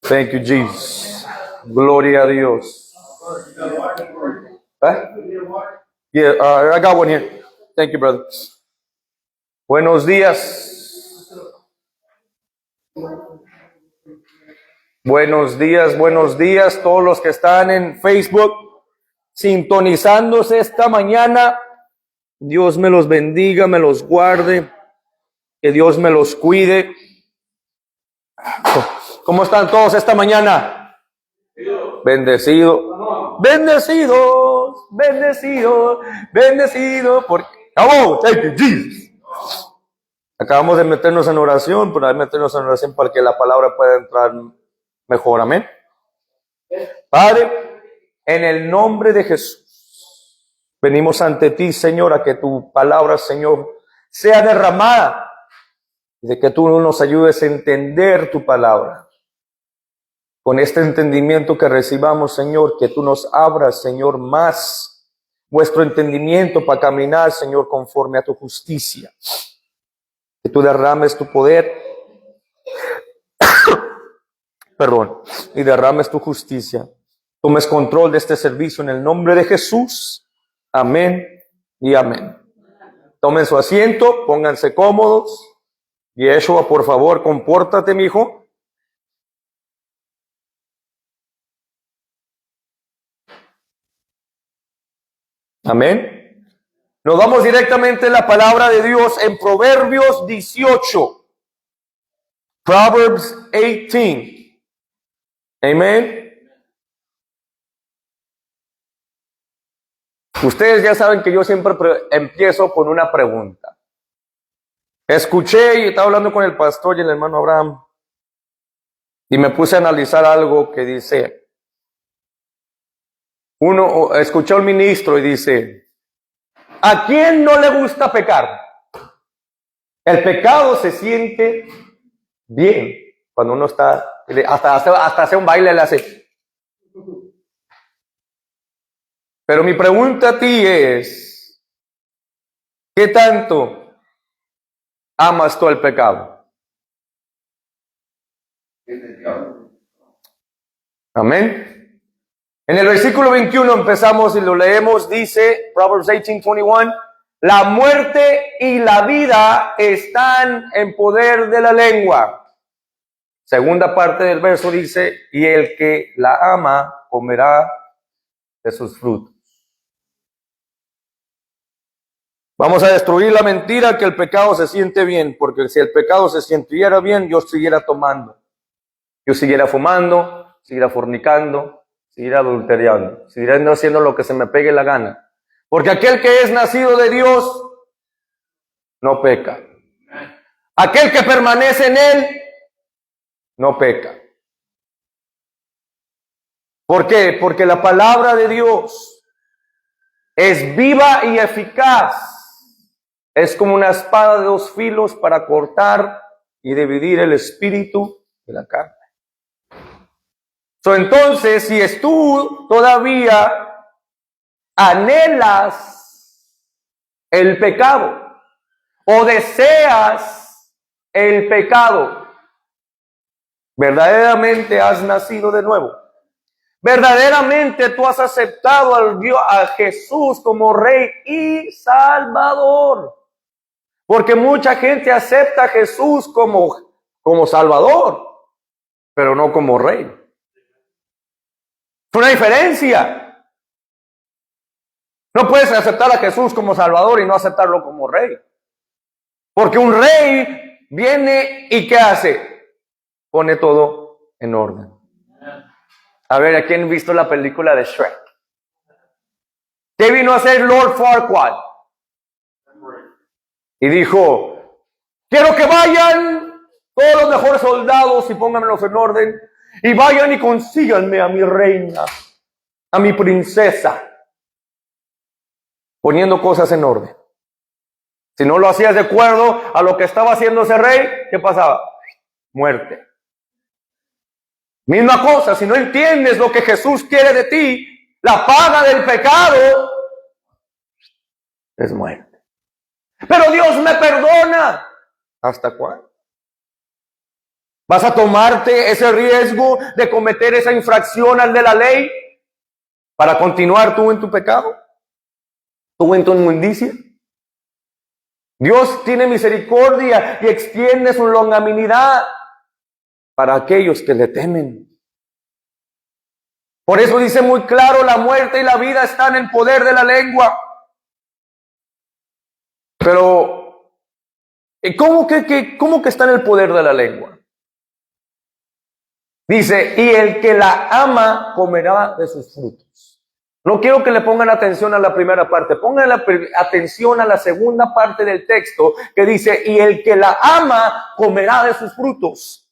Thank you, Jesus. Gloria a Dios. Yeah, I got one here. Thank you, brother. Buenos días. Buenos días todos los que están en Facebook sintonizándose esta mañana. Dios me los bendiga, me los guarde, que Dios me los cuide. ¿Cómo están todos esta mañana? Bendecido. Bendecidos, bendecidos, bendecidos. Oh, thank you, Jesus. Acabamos de meternos en oración, pero hay que meternos en oración para que la palabra pueda entrar mejor. Amén. Padre, en el nombre de Jesús, venimos ante ti, Señor, a que tu palabra, Señor, sea derramada y de que tú nos ayudes a entender tu palabra. Con este entendimiento que recibamos, Señor, que tú nos abras, Señor, más vuestro entendimiento para caminar, Señor, conforme a tu justicia. Que tú derrames tu poder, y derrames tu justicia. Tomes control de este servicio en el nombre de Jesús. Amén y amén. Tomen su asiento, pónganse cómodos. Yeshua, por favor, compórtate, mi hijo. Amén. Nos vamos directamente a la palabra de Dios en Proverbios 18. Proverbs 18. Amén. Ustedes ya saben que yo siempre empiezo con una pregunta. Escuché y estaba hablando con el pastor y el hermano Abraham y me puse a analizar algo que dice. Escuché al ministro y dice, ¿a quién no le gusta pecar? El pecado se siente bien cuando uno está, hasta hace un baile le hace. Pero mi pregunta a ti es, ¿qué tanto amas tú el pecado? Amén. En el versículo 21 empezamos y lo leemos, dice Proverbs 18:21, la muerte y la vida están en poder de la lengua. Segunda parte del verso dice, y el que la ama comerá de sus frutos. Vamos a destruir la mentira que el pecado se siente bien, porque si el pecado se sintiera bien, yo siguiera tomando, yo siguiera fumando, siguiera fornicando, seguir adulterando, seguir haciendo lo que se me pegue la gana. Porque aquel que es nacido de Dios no peca. Aquel que permanece en él no peca. ¿Por qué? Porque la palabra de Dios es viva y eficaz. Es como una espada de dos filos para cortar y dividir el espíritu de la carne. Entonces, si tú todavía anhelas el pecado o deseas el pecado, verdaderamente has nacido de nuevo. Verdaderamente tú has aceptado a Jesús como Rey y Salvador. Porque mucha gente acepta a Jesús como Salvador, pero no como Rey. Es una diferencia. No puedes aceptar a Jesús como Salvador y no aceptarlo como Rey. Porque un rey viene y ¿qué hace? Pone todo en orden. A ver, ¿a quién ha visto la película de Shrek? ¿Qué vino a hacer Lord Farquaad? Y dijo, quiero que vayan todos los mejores soldados y pónganmelos en orden. Y vayan y consíganme a mi reina, a mi princesa. Poniendo cosas en orden. Si no lo hacías de acuerdo a lo que estaba haciendo ese rey, ¿qué pasaba? Muerte. Misma cosa, si no entiendes lo que Jesús quiere de ti, la paga del pecado es muerte. Pero Dios me perdona. ¿Hasta cuándo? ¿Vas a tomarte ese riesgo de cometer esa infracción al de la ley para continuar tú en tu pecado? ¿Tú en tu inmundicia? Dios tiene misericordia y extiende su longanimidad para aquellos que le temen. Por eso dice muy claro, la muerte y la vida están en el poder de la lengua. Pero, ¿cómo que está en el poder de la lengua? Dice, y el que la ama comerá de sus frutos. No quiero que le pongan atención a la primera parte, pongan atención a la segunda parte del texto que dice, y el que la ama comerá de sus frutos.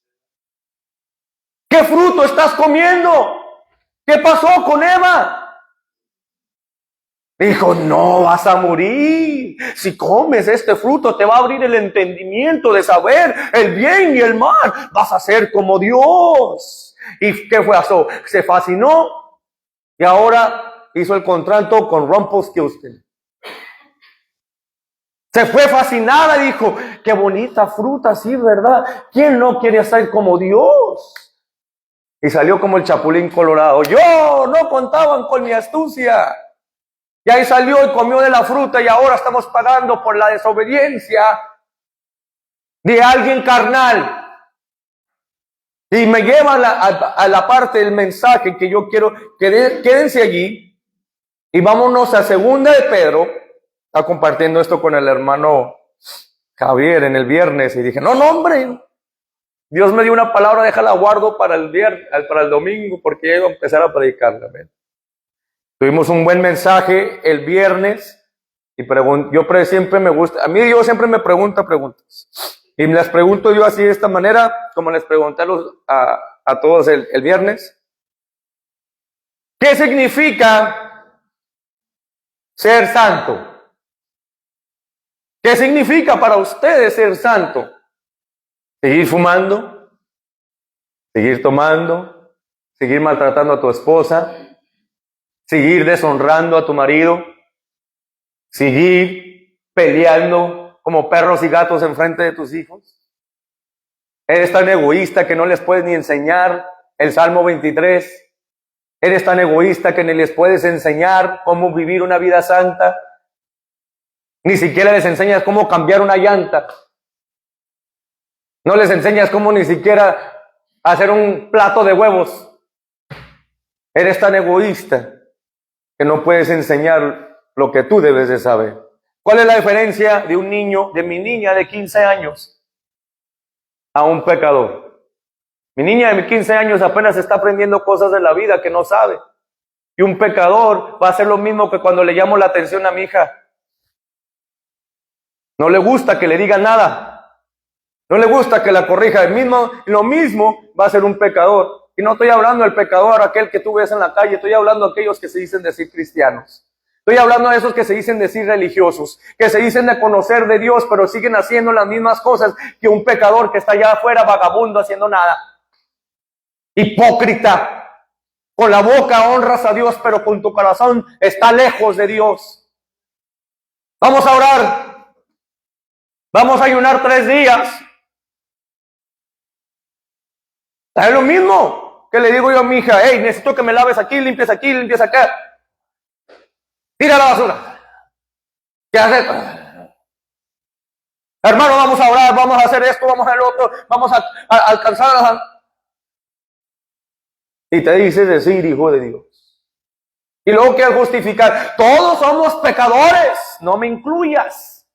¿Qué fruto estás comiendo? ¿Qué pasó con Eva? Dijo, no vas a morir. Si comes este fruto te va a abrir el entendimiento de saber el bien y el mal. Vas a ser como Dios. ¿Y qué fue eso? Se fascinó y ahora hizo el contrato con Rumpelstiltskin. Se fue fascinada y dijo, qué bonita fruta, sí, ¿verdad? ¿Quién no quiere ser como Dios? Y salió como el Chapulín Colorado. Yo, no contaban con mi astucia. Y ahí salió y comió de la fruta y ahora estamos pagando por la desobediencia de alguien carnal. Y me lleva a la parte del mensaje que yo quiero, quédense allí y vámonos a segunda de Pedro. Está compartiendo esto con el hermano Javier en el viernes y dije, no, hombre, Dios me dio una palabra, déjala guardo para el viernes, para el domingo, porque ya iba a empezar a predicarla. Tuvimos un buen mensaje el viernes y yo siempre me gusta, a mí Dios siempre me pregunta preguntas y me las pregunto yo así de esta manera, como les pregunté a todos el viernes. ¿Qué significa ser santo? ¿Qué significa para ustedes ser santo? ¿Seguir fumando? ¿Seguir tomando? ¿Seguir maltratando a tu esposa? ¿Seguir deshonrando a tu marido? ¿Seguir peleando como perros y gatos enfrente de tus hijos? ¿Eres tan egoísta que no les puedes ni enseñar el Salmo 23? ¿Eres tan egoísta que ni les puedes enseñar cómo vivir una vida santa? Ni siquiera les enseñas cómo cambiar una llanta. No les enseñas cómo ni siquiera hacer un plato de huevos. Eres tan egoísta que no puedes enseñar lo que tú debes de saber. ¿Cuál es la diferencia de un niño, de mi niña de 15 años a un pecador? Mi niña de 15 años apenas está aprendiendo cosas de la vida que no sabe. Y un pecador va a hacer lo mismo que cuando le llamo la atención a mi hija. No le gusta que le diga nada. No le gusta que la corrija. Lo mismo va a ser un pecador. Y no estoy hablando del pecador, aquel que tú ves en la calle. Estoy hablando de aquellos que se dicen decir cristianos. Estoy hablando de esos que se dicen decir religiosos. Que se dicen de conocer de Dios, pero siguen haciendo las mismas cosas que un pecador que está allá afuera, vagabundo, haciendo nada. Hipócrita. Con la boca honras a Dios, pero con tu corazón está lejos de Dios. Vamos a orar. Vamos a ayunar 3 días. Es lo mismo que le digo yo a mi hija, hey, necesito que me laves aquí, limpies acá. Tira la basura. ¿Qué haces? Hermano, vamos a orar, vamos a hacer esto, vamos a hacer lo otro, vamos a alcanzar. Y te dices decir hijo de Dios. Y luego quieres justificar, todos somos pecadores, no me incluyas.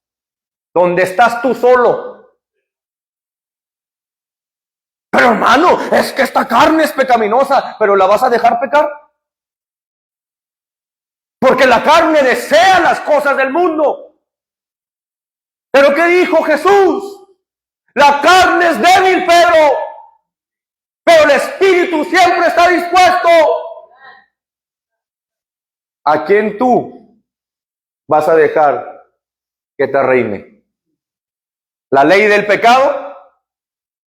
¿Dónde estás tú solo? Pero hermano, es que esta carne es pecaminosa, pero ¿la vas a dejar pecar? Porque la carne desea las cosas del mundo. ¿Pero qué dijo Jesús? La carne es débil, pero el espíritu siempre está dispuesto. ¿A quién tú vas a dejar que te reine? ¿La ley del pecado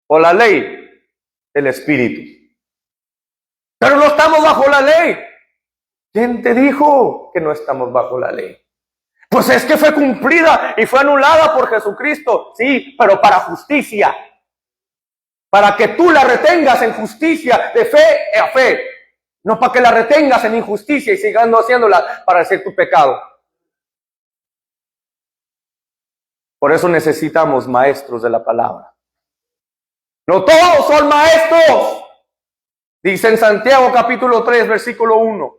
o la ley del espíritu? Pero no estamos bajo la ley. ¿Quién te dijo que no estamos bajo la ley? Pues es que fue cumplida y fue anulada por Jesucristo. Sí, pero para justicia. para que tú la retengas en justicia de fe a fe, no para que la retengas en injusticia y sigando haciéndola para hacer tu pecado. Por eso necesitamos maestros de la palabra. No todos son maestros, dice en Santiago capítulo 3, versículo 1.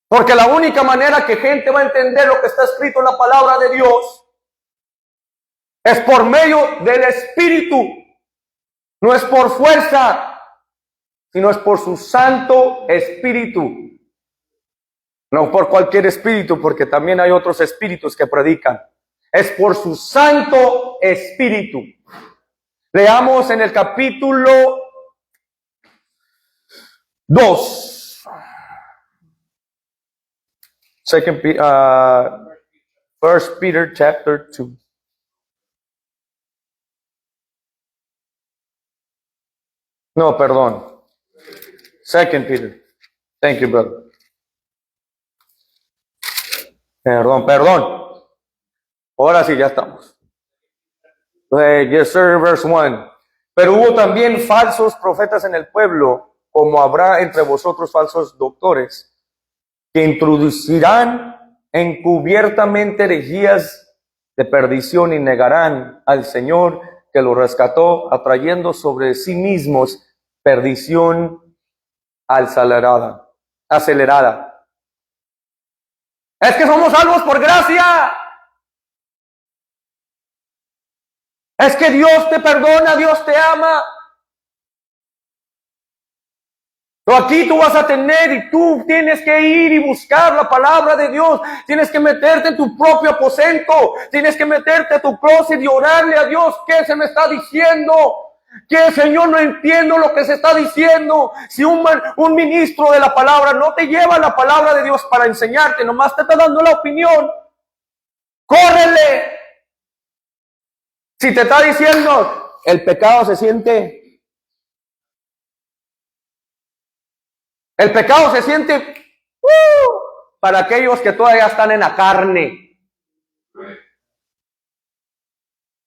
Porque la única manera que gente va a entender lo que está escrito en la palabra de Dios es por medio del Espíritu. No es por fuerza, sino es por su Santo Espíritu. No por cualquier espíritu, porque también hay otros espíritus que predican. Es por su Santo Espíritu. Leamos en el capítulo 2. First Peter chapter 2. No, perdón. Second Peter. Thank you, brother. Perdón. Ahora sí, ya estamos. Yes, sir, verse 1. Pero hubo también falsos profetas en el pueblo, como habrá entre vosotros falsos doctores, que introducirán encubiertamente herejías de perdición y negarán al Señor que lo rescató, atrayendo sobre sí mismos perdición acelerada. Es que somos salvos por gracia. Es que Dios te perdona, Dios te ama. Pero aquí tú vas a tener y tú tienes que ir y buscar la palabra de Dios. Tienes que meterte en tu propio aposento. Tienes que meterte a tu closet y orarle a Dios. ¿Qué se me está diciendo? Que Señor, no entiendo lo que se está diciendo. Si un ministro de la palabra no te lleva la palabra de Dios para enseñarte, nomás te está dando la opinión, córrele. Si te está diciendo, el pecado se siente. El pecado se siente para aquellos que todavía están en la carne.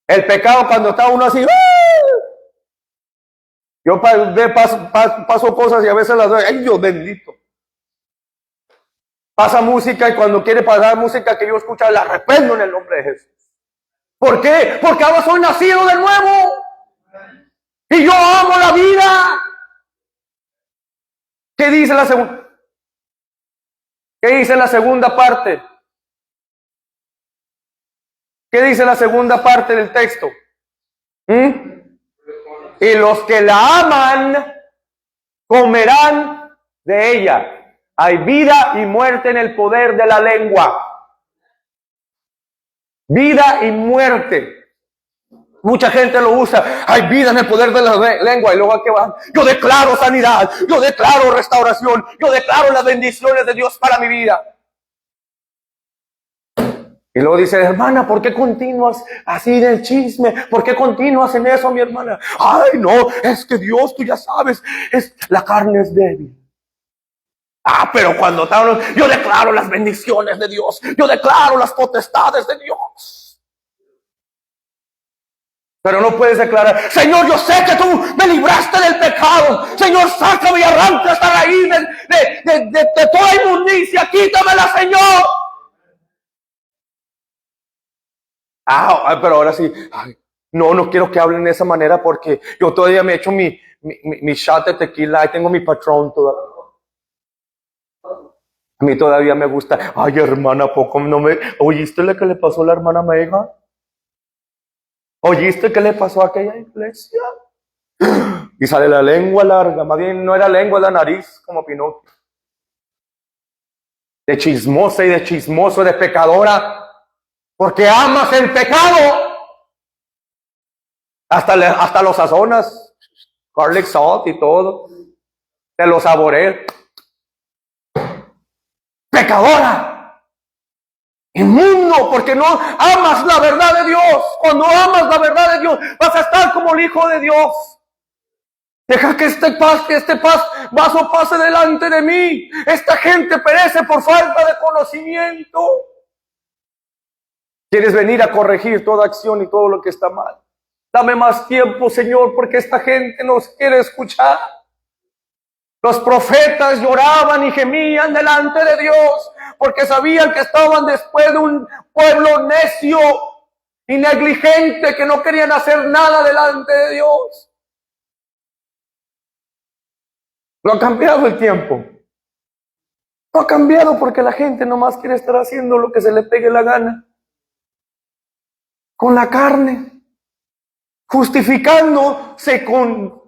El pecado cuando está uno así. Yo paso cosas y a veces las doy. ¡Ay, Dios bendito! Pasa música y cuando quiere pasar música que yo escucho, la reprendo en el nombre de Jesús. ¿Por qué? Porque ahora soy nacido de nuevo. Y yo amo la vida. ¿Qué dice la segunda? ¿Qué dice la segunda parte? ¿Qué dice la segunda parte del texto? Y los que la aman comerán de ella. Hay vida y muerte en el poder de la lengua. Vida y muerte. Mucha gente lo usa. Hay vida en el poder de la lengua. Y luego ¿a qué van? Yo declaro sanidad. Yo declaro restauración. Yo declaro las bendiciones de Dios para mi vida. Y luego dice, hermana, ¿por qué continúas así del chisme? ¿Por qué continúas en eso, mi hermana? Ay, no, es que Dios, tú ya sabes, la carne es débil. Pero cuando yo declaro las bendiciones de Dios. Yo declaro las potestades de Dios. Pero no puedes declarar, Señor, yo sé que tú me libraste del pecado. Señor, sácame y arranca esta raíz de toda inmundicia. Quítamela, Señor. Pero ahora sí, no quiero que hablen de esa manera porque yo todavía me he hecho mi shot de tequila y tengo mi patrón todavía. A mí todavía me gusta. Ay, hermana, ¿poco no me oíste lo que le pasó a la hermana Mega? ¿Oíste qué le pasó a aquella iglesia? Y sale la lengua larga, más bien no era lengua, la nariz, como Pinocchio. De chismosa y de chismoso, de pecadora. Porque amas el pecado. Hasta los sazonas. Garlic salt y todo. Te lo saboreas. Pecadora. Inmundo, porque no amas la verdad de Dios. Cuando amas la verdad de Dios, vas a estar como el Hijo de Dios. Deja que este vaso pase delante de mí. Esta gente perece por falta de conocimiento. Quieres venir a corregir toda acción y todo lo que está mal. Dame más tiempo, Señor, porque esta gente nos quiere escuchar. Los profetas lloraban y gemían delante de Dios porque sabían que estaban después de un pueblo necio y negligente que no querían hacer nada delante de Dios. No ha cambiado el tiempo. No ha cambiado porque la gente nomás quiere estar haciendo lo que se le pegue la gana. Con la carne. Justificándose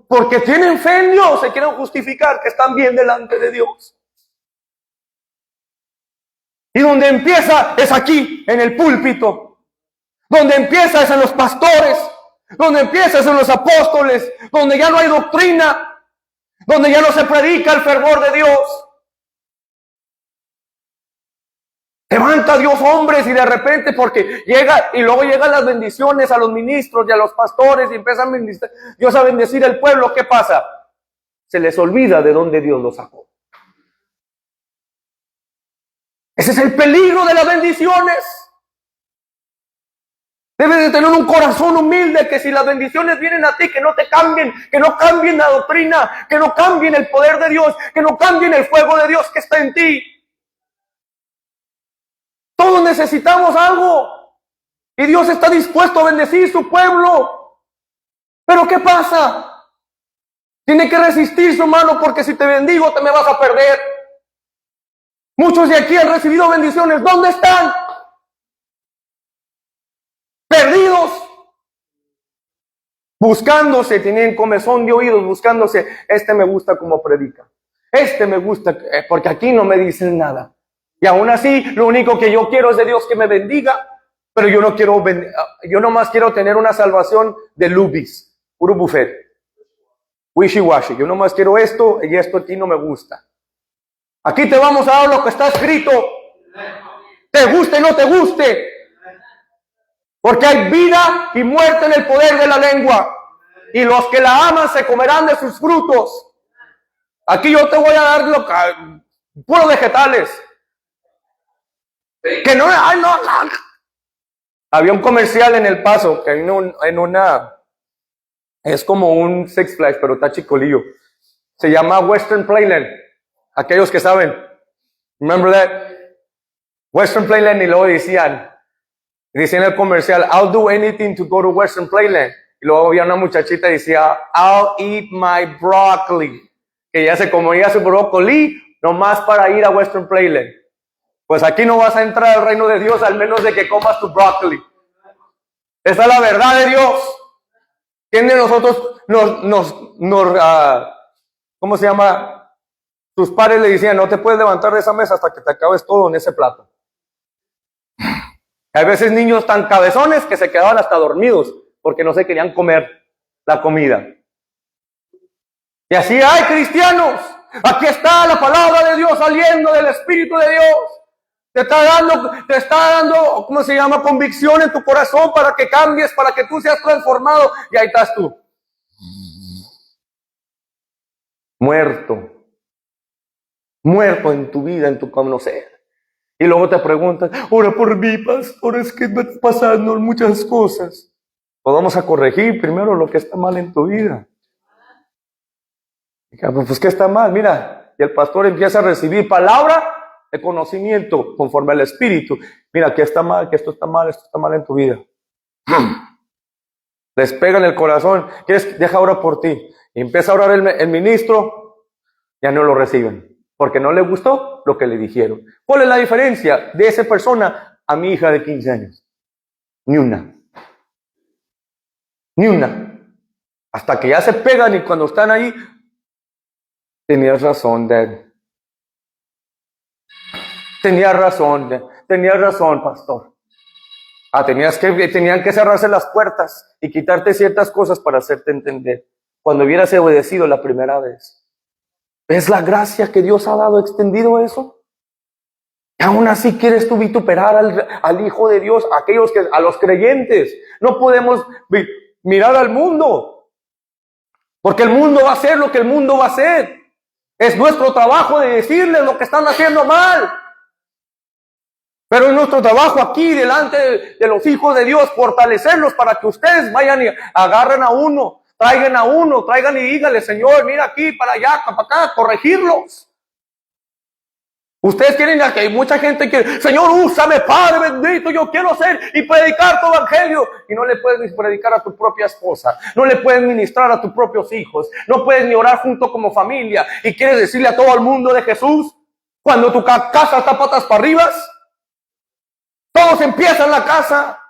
porque tienen fe en Dios, se quieren justificar que están bien delante de Dios. Y donde empieza es aquí, en el púlpito. Donde empieza es en los pastores. Donde empieza es en los apóstoles. Donde ya no hay doctrina. Donde ya no se predica el fervor de Dios. Levanta Dios hombres y de repente porque llega y luego llegan las bendiciones a los ministros y a los pastores y empiezan a Dios a bendecir al pueblo. ¿Qué pasa? Se les olvida de dónde Dios los sacó. Ese es el peligro de las bendiciones. Debes de tener un corazón humilde que si las bendiciones vienen a ti, que no te cambien, que no cambien la doctrina, que no cambien el poder de Dios, que no cambien el fuego de Dios que está en ti. Todos necesitamos algo y Dios está dispuesto a bendecir su pueblo. Pero ¿qué pasa? Tiene que resistir su mano porque si te bendigo te me vas a perder. Muchos de aquí han recibido bendiciones. ¿Dónde están? Perdidos. Buscándose, tienen comezón de oídos, buscándose. Este me gusta como predica. Este me gusta porque aquí no me dicen nada. Y aún así, lo único que yo quiero es de Dios que me bendiga, pero yo nomás quiero tener una salvación de lubis, puro buffet, wishy-washy. Yo nomás quiero esto y esto a ti no me gusta. Aquí te vamos a dar lo que está escrito, te guste o no te guste, porque hay vida y muerte en el poder de la lengua, y los que la aman se comerán de sus frutos. Aquí yo te voy a dar puros vegetales. Que no, ay, no. Había un comercial en El Paso, que es como un Six Flags, pero está chicolillo. Se llama Western Playland. Aquellos que saben. Remember that? Western Playland, y luego decían en el comercial, I'll do anything to go to Western Playland. Y luego había una muchachita y decía, I'll eat my broccoli. Que ya se comía su brócoli nomás para ir a Western Playland. Pues aquí no vas a entrar al reino de Dios al menos de que comas tu brócoli. Esa es la verdad de Dios. ¿Quién de nosotros ¿cómo se llama? Tus padres le decían, no te puedes levantar de esa mesa hasta que te acabes todo en ese plato. Hay veces niños tan cabezones que se quedaban hasta dormidos porque no se querían comer la comida. Y así hay cristianos. Aquí está la palabra de Dios saliendo del Espíritu de Dios. Te está dando, ¿cómo se llama? Convicción en tu corazón para que cambies, para que tú seas transformado. Y ahí estás tú. Muerto. Muerto en tu vida, en tu conocer. Y luego te preguntas, ora por mí, pastor, es que me están pasando muchas cosas. Pues vamos a corregir primero lo que está mal en tu vida. Pues ¿qué está mal? Mira, y el pastor empieza a recibir palabra de conocimiento conforme al Espíritu. Mira, que está mal, que esto está mal en tu vida. Les pega en el corazón. ¿Quieres? Deja orar por ti. Y empieza a orar el ministro, ya no lo reciben. Porque no le gustó lo que le dijeron. ¿Cuál es la diferencia de esa persona a mi hija de 15 años? Ni una. Ni una. Hasta que ya se pegan y cuando están ahí, tenías razón, Dad. Tenías razón, pastor. Tenían que cerrarse las puertas y quitarte ciertas cosas para hacerte entender. Cuando hubieras obedecido la primera vez. ¿Ves la gracia que Dios ha dado, extendido eso? Y aún así quieres tú vituperar al Hijo de Dios, a los creyentes. No podemos mirar al mundo. Porque el mundo va a hacer lo que el mundo va a hacer. Es nuestro trabajo de decirles lo que están haciendo mal. Pero es nuestro trabajo aquí delante de los hijos de Dios, fortalecerlos para que ustedes vayan y agarren a uno, traigan y díganle, Señor, mira aquí, para allá, para acá, corregirlos. Ustedes quieren, que hay mucha gente que, Señor, úsame, Padre bendito, yo quiero ser y predicar tu evangelio. Y no le puedes ni predicar a tu propia esposa, no le puedes ministrar a tus propios hijos, no puedes ni orar junto como familia. Y quieres decirle a todo el mundo de Jesús, cuando tu casa está patas para arriba. Todo se empieza en la casa,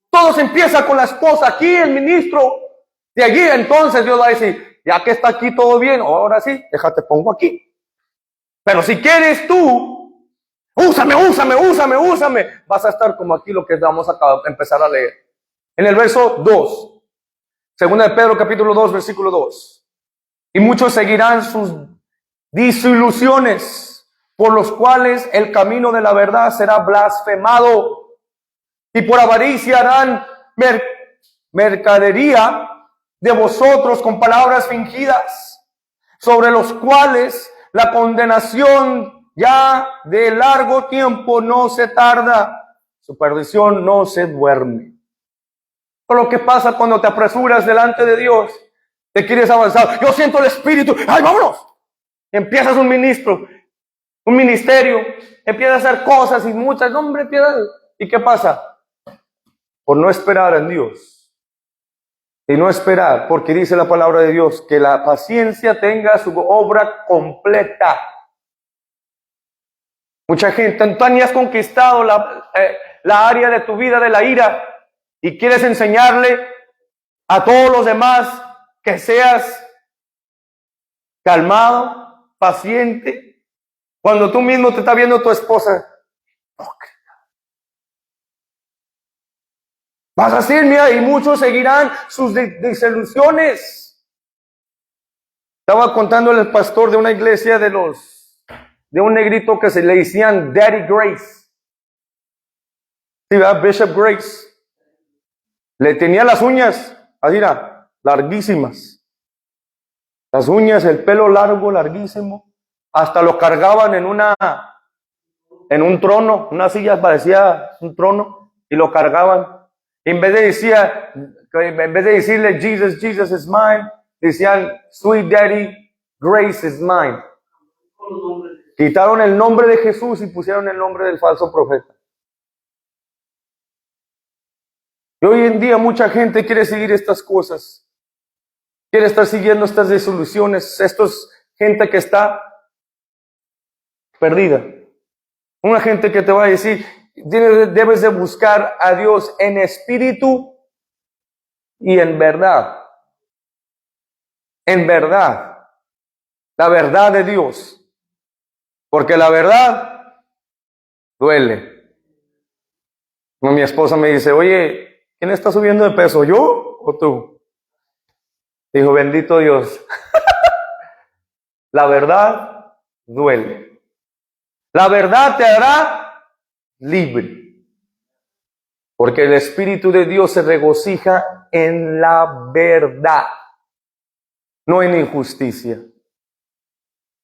todo se empieza con la esposa, aquí el ministro. De allí entonces Dios va a decir, ya que está aquí todo bien, ahora sí, déjate pongo aquí. Pero si quieres tú, úsame, vas a estar como aquí lo que vamos a empezar a leer. En el verso 2, segunda de Pedro capítulo 2, versículo 2. Y muchos seguirán sus disilusiones, por los cuales el camino de la verdad será blasfemado. Y por avaricia harán mercadería de vosotros con palabras fingidas, sobre los cuales la condenación ya de largo tiempo no se tarda, su perdición no se duerme. Por lo que pasa cuando te apresuras delante de Dios, te quieres avanzar, yo siento el Espíritu, ¡ay, vámonos! Empiezas un ministerio, empiezas a hacer cosas y muchas, no, hombre, ¿y qué pasa? Por no esperar en Dios. Y no esperar, porque dice la palabra de Dios, que la paciencia tenga su obra completa. Mucha gente, tú ni has conquistado la área de tu vida de la ira y quieres enseñarle a todos los demás que seas calmado, paciente, cuando tú mismo te está viendo tu esposa. Vas a decir, mira, y muchos seguirán sus desilusiones. Estaba contándole al pastor de una iglesia de un negrito que se le decían Daddy Grace. Sí, ¿verdad? Bishop Grace. Le tenía las uñas, así era, larguísimas. Las uñas, el pelo largo, larguísimo. Hasta lo cargaban en un trono, una silla parecía un trono, y lo cargaban. En vez de decirle Jesus, Jesus is mine, decían Sweet Daddy, Grace is mine. Quitaron el nombre de Jesús y pusieron el nombre del falso profeta. Y hoy en día mucha gente quiere seguir estas cosas. Quiere estar siguiendo estas desilusiones. Esto es gente que está perdida. Una gente que te va a decir, debes de buscar a Dios en espíritu y en verdad. En verdad. La verdad de Dios. Porque la verdad duele. Mi esposa me dice, oye, ¿quién está subiendo de peso? ¿Yo o tú? Dijo, bendito Dios. La verdad duele. La verdad te hará libre. Porque el Espíritu de Dios se regocija en la verdad, no en injusticia.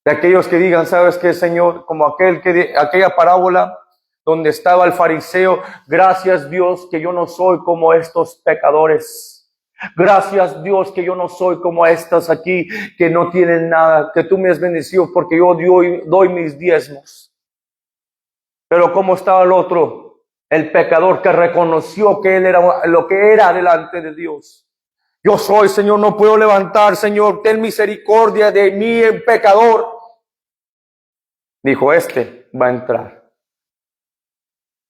De aquellos que digan, ¿sabes qué, Señor? Como aquella parábola donde estaba el fariseo, gracias Dios que yo no soy como estos pecadores. Gracias Dios que yo no soy como estas aquí que no tienen nada, que tú me has bendecido porque yo doy mis diezmos. Pero ¿cómo estaba el otro? El pecador que reconoció que él era lo que era delante de Dios. Yo soy, Señor, no puedo levantar, Señor, ten misericordia de mí, el pecador. Dijo, este va a entrar.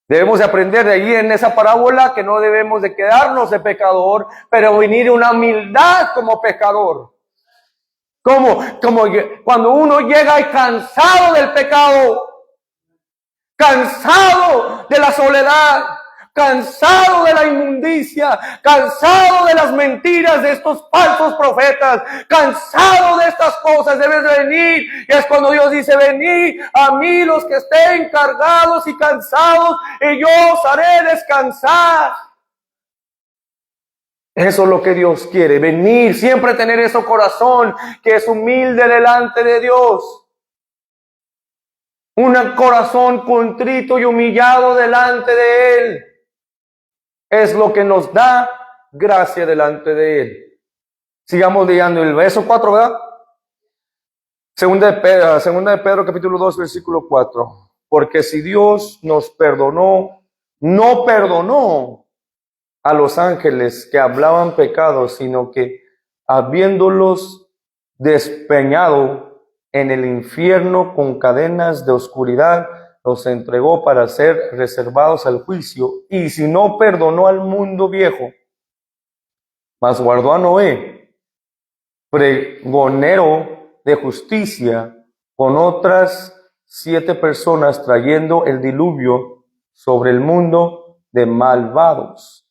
Debemos de aprender de allí en esa parábola que no debemos de quedarnos de pecador, pero venir una humildad como pecador. Como cuando uno llega cansado del pecado, cansado de la soledad, cansado de la inmundicia, cansado de las mentiras de estos falsos profetas, cansado de estas cosas, debes de venir. Y es cuando Dios dice, venid a mí los que estén cargados y cansados, y yo os haré descansar. Eso es lo que Dios quiere, venir, siempre tener ese corazón que es humilde delante de Dios. Un corazón contrito y humillado delante de Él es lo que nos da gracia delante de Él. Sigamos leyendo el verso 4, ¿verdad? Segunda de Pedro capítulo 2, versículo 4. Porque si Dios nos perdonó, no perdonó a los ángeles que hablaban pecados, sino que habiéndolos despeñado en el infierno con cadenas de oscuridad, los entregó para ser reservados al juicio. Y si no perdonó al mundo viejo, mas guardó a Noé, pregonero de justicia, con otras 7 personas, trayendo el diluvio sobre el mundo de malvados.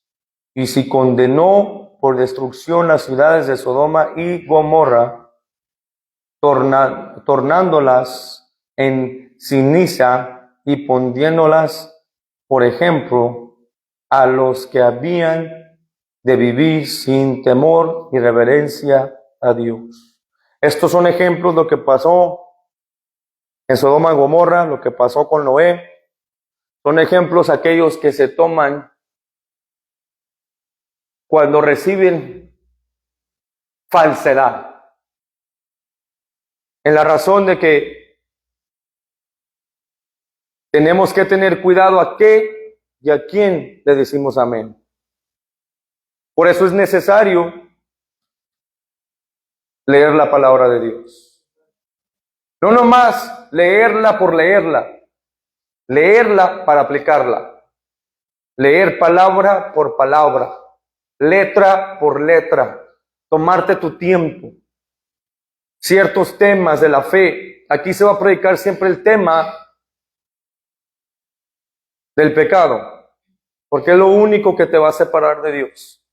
Y si condenó por destrucción las ciudades de Sodoma y Gomorra, tornándolas en ceniza y poniéndolas, por ejemplo, a los que habían de vivir sin temor y reverencia a Dios. Estos son ejemplos de lo que pasó en Sodoma y Gomorra, lo que pasó con Noé. Son ejemplos aquellos que se toman cuando reciben falsedad. En la razón de que tenemos que tener cuidado a qué y a quién le decimos amén. Por eso es necesario leer la palabra de Dios. No nomás leerla por leerla, leerla para aplicarla. Leer palabra por palabra, letra por letra, tomarte tu tiempo. Ciertos temas de la fe, aquí se va a predicar siempre el tema del pecado, porque es lo único que te va a separar de Dios.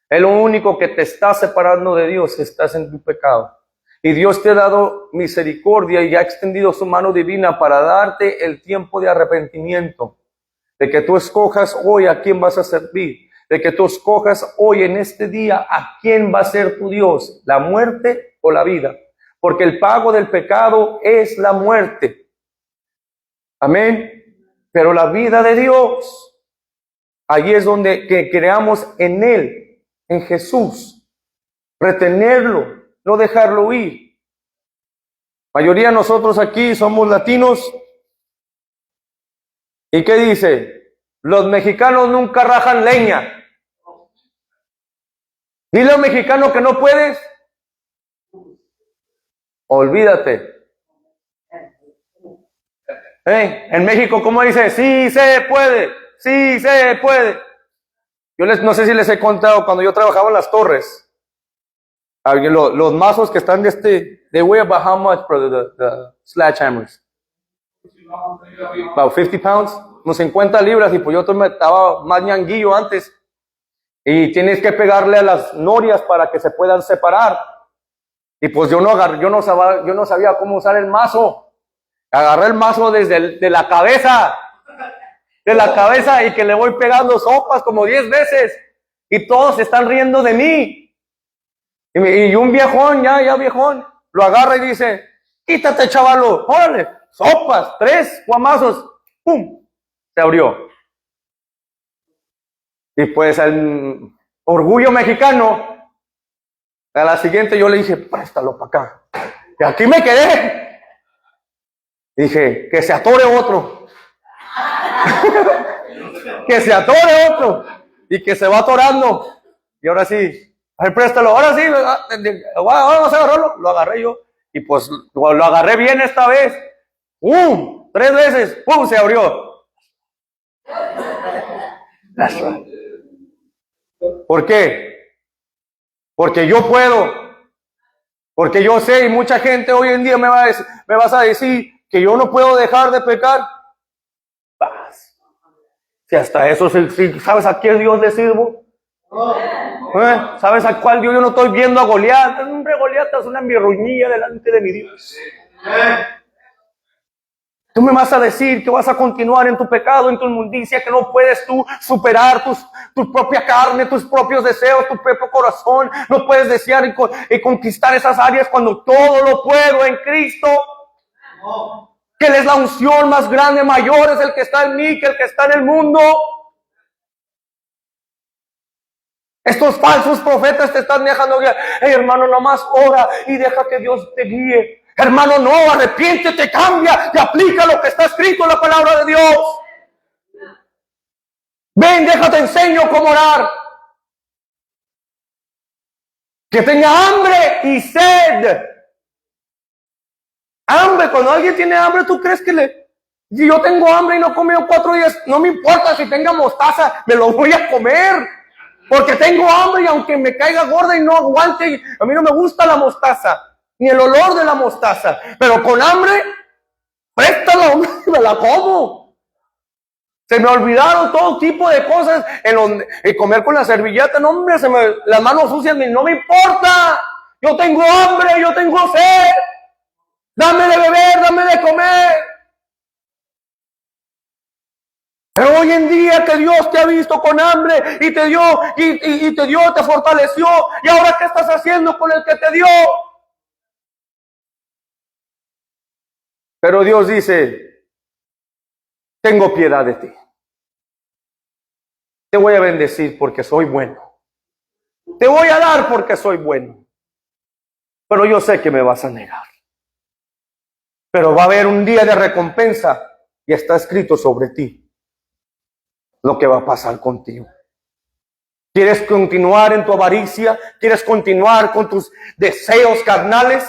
Es lo único que te está separando de Dios, estás en tu pecado. Y Dios te ha dado misericordia y ha extendido su mano divina para darte el tiempo de arrepentimiento, de que tú escojas hoy a quién vas a servir, de que tú escojas hoy en este día a quién va a ser tu Dios, la muerte o la vida, porque el pago del pecado es la muerte. Amén. Pero la vida de Dios, allí es donde que creamos en Él, en Jesús, retenerlo, no dejarlo ir. Mayoría de nosotros aquí somos latinos. ¿Y qué dice? Los mexicanos nunca rajan leña. Dile a un mexicano que no puedes. Olvídate. En México, ¿cómo dice? Sí se puede, sí se puede. Yo no sé si les he contado, cuando yo trabajaba en las torres, los mazos que están they weigh about how much, brother, the sledgehammers? About 50 pounds, unos 50 libras, y pues yo estaba más ñanguillo antes, y tienes que pegarle a las norias para que se puedan separar, y pues yo no sabía cómo usar el mazo. Agarré el mazo de la cabeza, y que le voy pegando sopas como 10 veces, y todos se están riendo de mí. Y un viejón, ya viejón, lo agarra y dice: quítate, chavalo, órale, sopas, 3 guamazos, ¡pum! Se abrió. Y pues el orgullo mexicano, a la siguiente yo le dije: préstalo para acá. Y aquí me quedé. Dije: que se atore otro. Que se atore otro. Y que se va atorando. Y ahora sí, ay, préstalo, ahora sí, vamos a agarrarlo. Lo agarré yo. Y pues lo agarré bien esta vez. 3 veces, ¡pum! Se abrió. ¿Por qué? Porque yo puedo. Porque yo sé, y mucha gente hoy en día me vas a decir que yo no puedo dejar de pecar. Si hasta eso, si ¿sabes a qué Dios le sirvo? ¿Sabes a cuál Dios? Yo no estoy viendo a Goliat. Hombre, Goliat es una mirruñilla delante de mi Dios. Tú me vas a decir que vas a continuar en tu pecado, en tu inmundicia, que no puedes tú superar tu propia carne, tus propios deseos, tu propio corazón. No puedes desear y conquistar esas áreas cuando todo lo puedo en Cristo. que Él es la unción más grande, mayor es el que está en mí que el que está en el mundo. Estos falsos profetas te están dejando guiar. Hey, hermano, nomás ora y deja que Dios te guíe. Hermano, no, arrepiéntete, cambia y aplica lo que está escrito en la palabra de Dios. Ven, déjate enseño cómo orar. Que tenga hambre y sed. Hambre, cuando alguien tiene hambre, ¿tú crees que si yo tengo hambre y no he comido 4 días, no me importa si tenga mostaza, me lo voy a comer? Porque tengo hambre y aunque me caiga gorda y no aguante, a mí no me gusta la mostaza, ni el olor de la mostaza. Pero con hambre, préstala, me la como. Se me olvidaron todo tipo de cosas en comer con la servilleta. No, hombre, las manos sucias, no me importa. Yo tengo hambre, yo tengo sed. Dame de beber, dame de comer. Pero hoy en día que Dios te ha visto con hambre y te dio, te fortaleció. ¿Y ahora qué estás haciendo con el que te dio? Pero Dios dice, tengo piedad de ti. Te voy a bendecir porque soy bueno. Te voy a dar porque soy bueno. Pero yo sé que me vas a negar. Pero va a haber un día de recompensa y está escrito sobre ti lo que va a pasar contigo. ¿Quieres continuar en tu avaricia? ¿Quieres continuar con tus deseos carnales?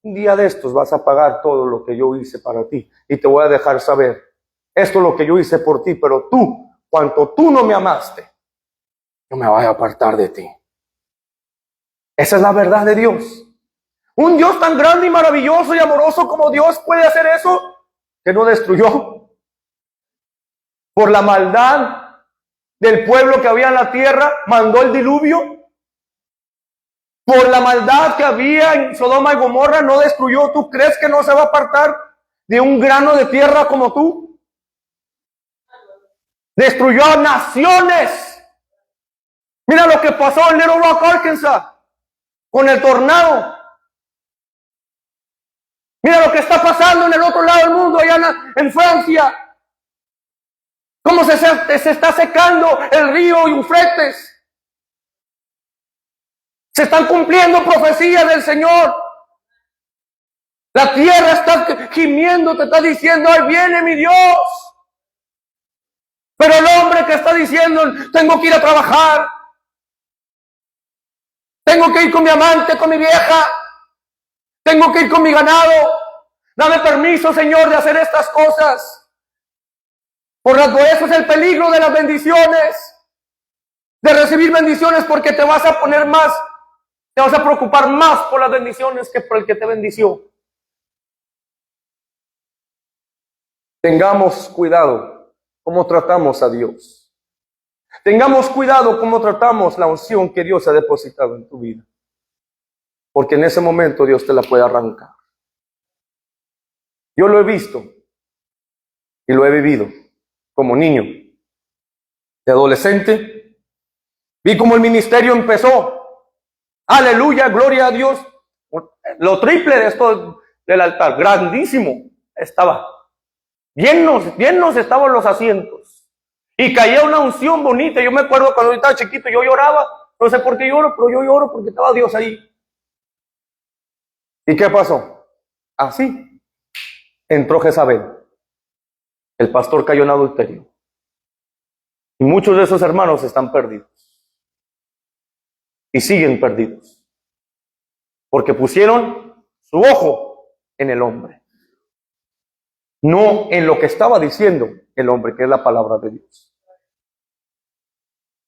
Un día de estos vas a pagar todo lo que yo hice para ti. Y te voy a dejar saber, esto es lo que yo hice por ti, pero tú, cuanto tú no me amaste, yo me voy a apartar de ti. Esa es la verdad de Dios. Un Dios tan grande y maravilloso y amoroso como Dios puede hacer eso, que no destruyó. Por la maldad del pueblo que había en la tierra, mandó el diluvio. Por la maldad que había en Sodoma y Gomorra, no destruyó. ¿Tú crees que no se va a apartar de un grano de tierra como tú? Destruyó a naciones. Mira lo que pasó en Little Rock, Arkansas, con el tornado. Mira lo que está pasando en el otro lado del mundo, allá en Francia. Cómo se está secando el río Eufrates. Se están cumpliendo profecías del Señor. La tierra está gimiendo, te está diciendo, ahí viene mi Dios. Pero el hombre que está diciendo, tengo que ir a trabajar. Tengo que ir con mi amante, con mi vieja. Tengo que ir con mi ganado. Dame permiso, Señor, de hacer estas cosas. Por tanto, eso es el peligro de las bendiciones. De recibir bendiciones porque te vas a poner más, te vas a preocupar más por las bendiciones que por el que te bendició. Tengamos cuidado cómo tratamos a Dios. Tengamos cuidado cómo tratamos la unción que Dios ha depositado en tu vida. Porque en ese momento Dios te la puede arrancar. Yo lo he visto y lo he vivido como niño, de adolescente. Vi cómo el ministerio empezó. Aleluya, gloria a Dios. Lo triple de esto del altar, grandísimo estaba. Llenos estaban los asientos. Y caía una unción bonita. Yo me acuerdo cuando yo estaba chiquito, yo lloraba. No sé por qué lloro, pero yo lloro porque estaba Dios ahí. ¿Y qué pasó? Así entró Jezabel. El pastor cayó en adulterio. Y muchos de esos hermanos están perdidos. Y siguen perdidos. Porque pusieron su ojo en el hombre. No en lo que estaba diciendo el hombre, que es la palabra de Dios.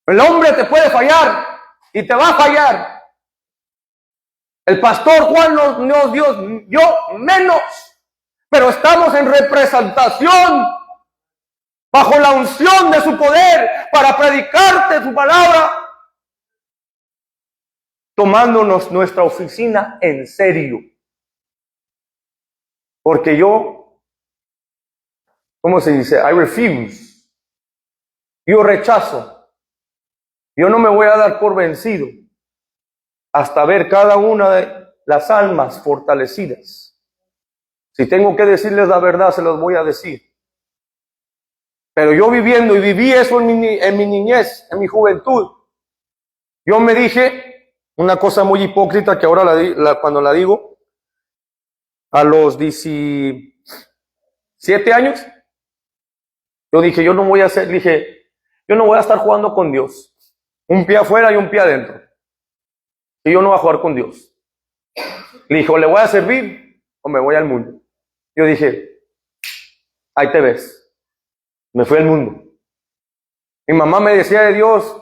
El hombre te puede fallar y te va a fallar. El pastor Juan nos dio, yo menos. Pero estamos en representación bajo la unción de su poder para predicarte su palabra, tomándonos nuestra oficina en serio. Porque yo, ¿cómo se dice? I refuse. Yo rechazo. Yo no me voy a dar por vencido hasta ver cada una de las almas fortalecidas. Si tengo que decirles la verdad, se los voy a decir. Pero yo viviendo y viví eso en mi niñez, en mi juventud, yo me dije una cosa muy hipócrita que ahora cuando la digo, a los 17 años, yo dije, yo no voy a estar jugando con Dios. Un pie afuera y un pie adentro. Y yo no voy a jugar con Dios. Le dije, o le voy a servir o me voy al mundo. Yo dije, ahí te ves. Me fui al mundo. Mi mamá me decía de Dios,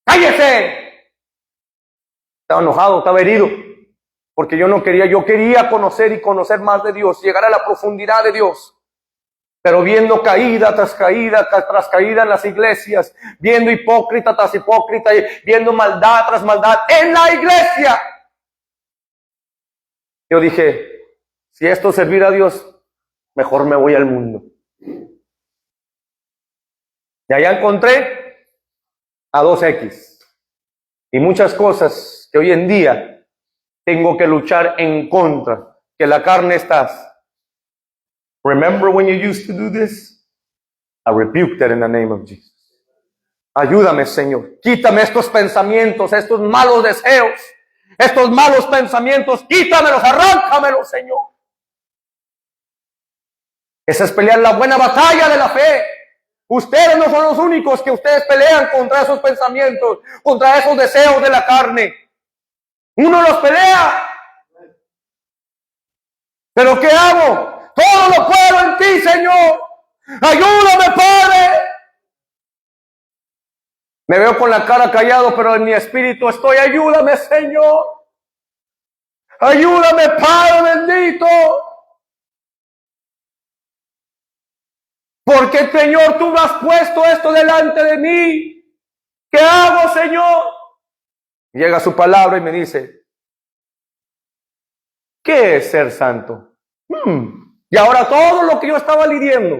¡cállese! Estaba enojado, estaba herido. Porque yo quería conocer y conocer más de Dios, llegar a la profundidad de Dios. Pero viendo caída tras caída en las iglesias, viendo hipócrita tras hipócrita, y viendo maldad tras maldad en la iglesia. Yo dije, si esto es servir a Dios, mejor me voy al mundo. Y allá encontré a 2X y muchas cosas que hoy en día tengo que luchar en contra, que la carne estás. Remember when you used to do this? I rebuke that in the name of Jesus. Ayúdame, Señor. Quítame estos pensamientos, estos malos deseos, estos malos pensamientos. Quítamelos, arráncamelos, Señor. Esa es pelear la buena batalla de la fe. Ustedes no son los únicos que ustedes pelean contra esos pensamientos, contra esos deseos de la carne. Uno los pelea. ¿Pero qué hago? Todo lo puedo en ti, Señor. Ayúdame, Padre. Me veo con la cara callado, pero en mi espíritu estoy. Ayúdame, Señor. Ayúdame, Padre bendito. Porque, Señor, tú me has puesto esto delante de mí. ¿Qué hago, Señor? Llega su palabra y me dice, ¿qué es ser santo? Y ahora todo lo que yo estaba lidiando,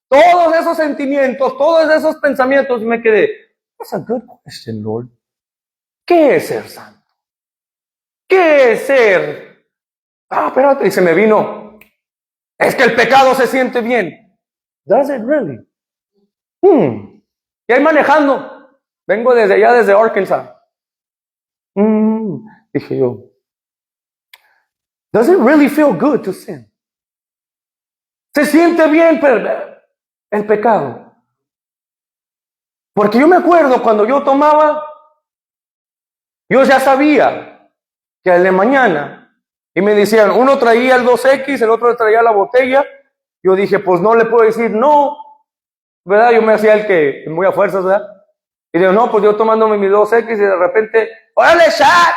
todos esos sentimientos, todos esos pensamientos, me quedé, that's a good question, Lord. ¿Qué es ser santo? ¿Qué es ser? Espérate, y se me vino, es que el pecado se siente bien. Does it really? Y ahí manejando, vengo desde allá, desde Arkansas. Dije yo, does it really feel good to sin? ¿Se siente bien el pecado? Porque yo me acuerdo cuando yo tomaba, yo ya sabía que al de mañana, y me decían, uno traía el 2X, el otro traía la botella. Yo dije, pues no le puedo decir no, ¿verdad? Yo me hacía el que muy a fuerzas, ¿verdad? Y digo, no, pues yo tomándome mi 2X y de repente, ¡órale, shot!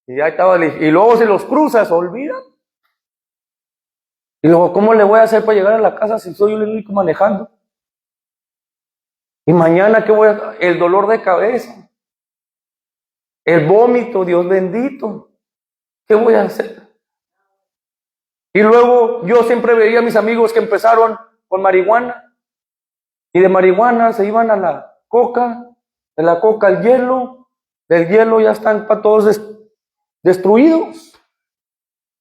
Y ahí estaba, y luego si los cruzas, olvida. Y luego, ¿cómo le voy a hacer para llegar a la casa si soy yo el único manejando? Y mañana, ¿qué voy a...? El dolor de cabeza, el vómito, Dios bendito. ¿Qué voy a hacer? Y luego yo siempre veía a mis amigos que empezaron con marihuana. Y de marihuana se iban a la coca, de la coca al hielo, del hielo ya están para todos destruidos.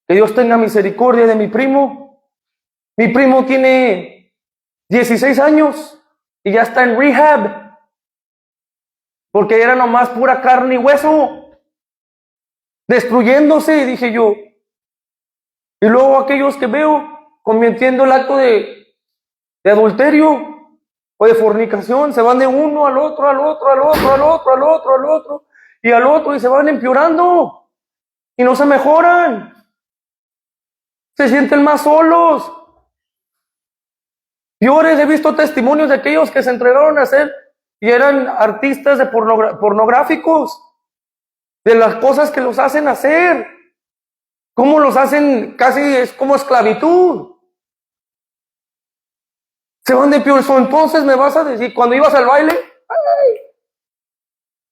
Que Dios tenga misericordia de mi primo. Mi primo tiene 16 años y ya está en rehab. Porque era nomás pura carne y hueso. Destruyéndose, y dije yo. Y luego aquellos que veo cometiendo el acto de adulterio o de fornicación, se van de uno al otro, al otro, al otro, al otro, al otro, al otro, y al otro, y se van empeorando. Y no se mejoran. Se sienten más solos. Peores, he visto testimonios de aquellos que se entregaron a hacer y eran artistas de pornográficos, de las cosas que los hacen hacer. ¿Cómo los hacen? Casi es como esclavitud. Se van de peor. Entonces me vas a decir, cuando ibas al baile,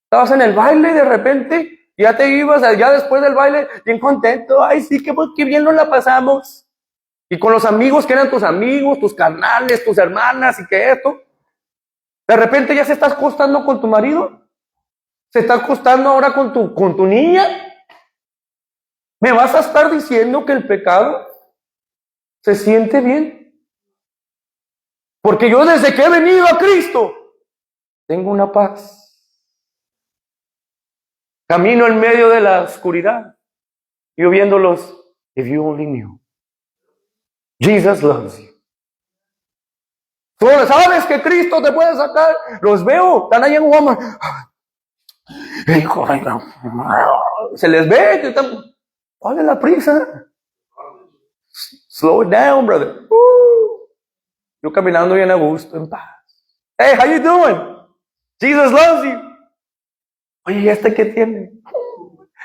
estabas en el baile y de repente ya te ibas, ya después del baile, bien contento. Ay, sí, qué bien nos la pasamos. Y con los amigos que eran tus amigos, tus carnales, tus hermanas y que esto. De repente ya se está acostando con tu marido. Se está acostando ahora con tu niña. ¿Me vas a estar diciendo que el pecado se siente bien. Porque yo desde que he venido a Cristo, tengo una paz. Camino en medio de la oscuridad. Yo viéndolos, if you only knew. Jesus loves you. Tú sabes que Cristo te puede sacar. Los veo, están ahí en Walmart. Se les ve que están. ¿Cuál es la prisa? Slow it down, brother. Yo caminando bien a gusto, en paz. Hey, how you doing? Jesus loves you. Oye, ¿y este qué tiene?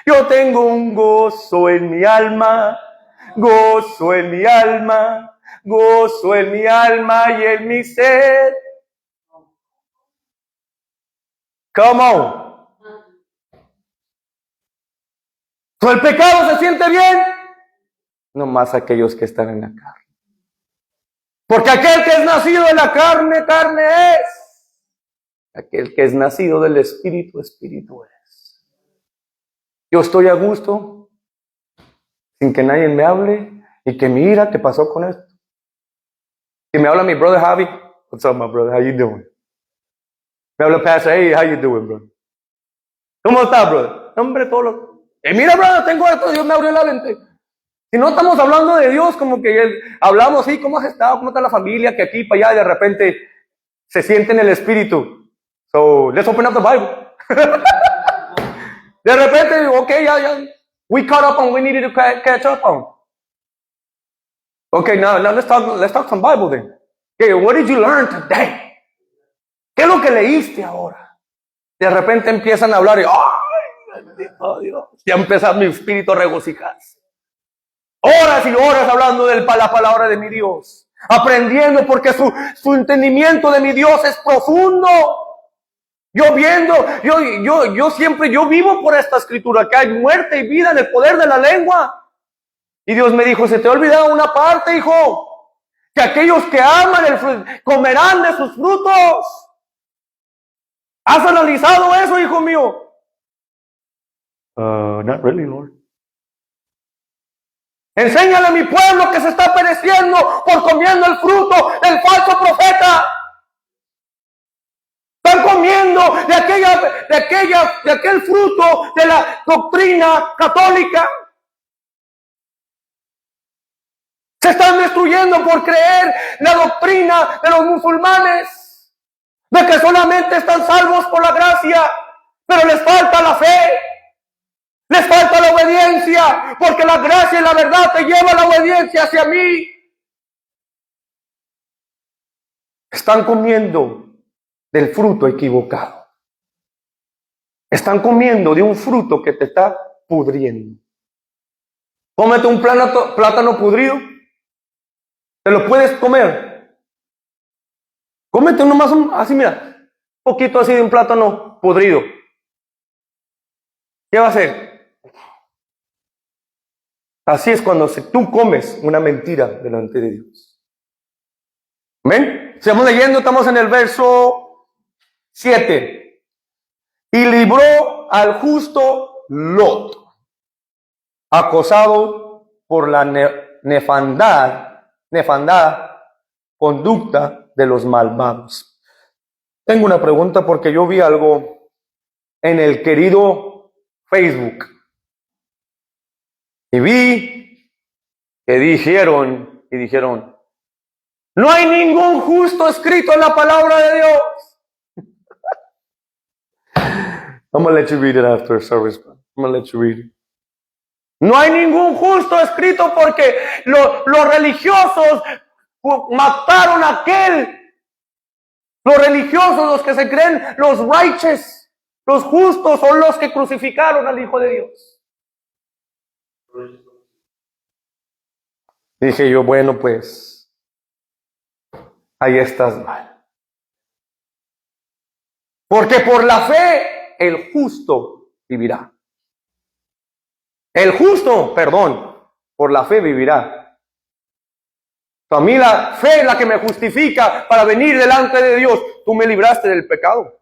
Yo tengo un gozo en mi alma, gozo en mi alma, gozo en mi alma y en mi ser. Come on. ¿So el pecado se siente bien? No más aquellos que están en la carne. Porque aquel que es nacido de la carne, carne es. Aquel que es nacido del Espíritu, Espíritu es. Yo estoy a gusto, sin que nadie me hable, y que mira qué pasó con esto. Que me habla mi brother Javi. What's up, my brother? How you doing? Me habla Pastor, hey, how you doing, brother? ¿Cómo estás, brother? Hombre, todo lo... mira, brother, tengo esto, Dios me abrió la mente. Si no estamos hablando de Dios, como que hablamos, sí, ¿cómo has estado? ¿Cómo está la familia? Que aquí, para allá, y de repente se siente en el Espíritu. So, let's open up the Bible. De repente, okay, ya. We caught up on we needed to catch up on. Okay, now let's talk some Bible then. Okay, what did you learn today? ¿Qué es lo que leíste ahora? De repente empiezan a hablar y, ¡ay, bendito Dios! Ya empieza mi espíritu a regocijarse. Horas y horas hablando de la palabra de mi Dios. Aprendiendo porque su entendimiento de mi Dios es profundo. Yo vivo por esta escritura, que hay muerte y vida en el poder de la lengua. Y Dios me dijo, se te ha olvidado una parte, hijo, que aquellos que aman el fruto, comerán de sus frutos. ¿Has analizado eso, hijo mío? Not really, Lord. Enséñale a mi pueblo que se está pereciendo por comiendo el fruto del falso profeta. Están comiendo de aquel fruto de la doctrina católica. Se están destruyendo por creer la doctrina de los musulmanes, de que solamente están salvos por la gracia, pero les falta la fe, les falta la obediencia, porque la gracia y la verdad te lleva a la obediencia hacia mí. Están comiendo del fruto equivocado. Están comiendo de un fruto que te está pudriendo. Cómete un plátano pudrido. Te lo puedes comer. Cómete nomás así, mira. Un poquito así de un plátano podrido. ¿Qué va a hacer? Así es cuando tú comes una mentira delante de Dios. ¿Ven? Estamos leyendo, estamos en el verso 7. Y libró al justo Lot, acosado por la nefandad conducta de los malvados. Tengo una pregunta porque yo vi algo en el querido Facebook y vi que dijeron, no hay ningún justo escrito en la palabra de Dios. I'm going to let you read it after service. I'm going to let you read it. No hay ningún justo escrito porque los religiosos mataron a aquel. Los religiosos, los que se creen los righteous, los justos, son los que crucificaron al Hijo de Dios. Dije yo, bueno, pues, ahí estás mal. Porque por la fe el justo vivirá. El justo, por la fe vivirá. A mí la fe es la que me justifica para venir delante de Dios. Tú me libraste del pecado.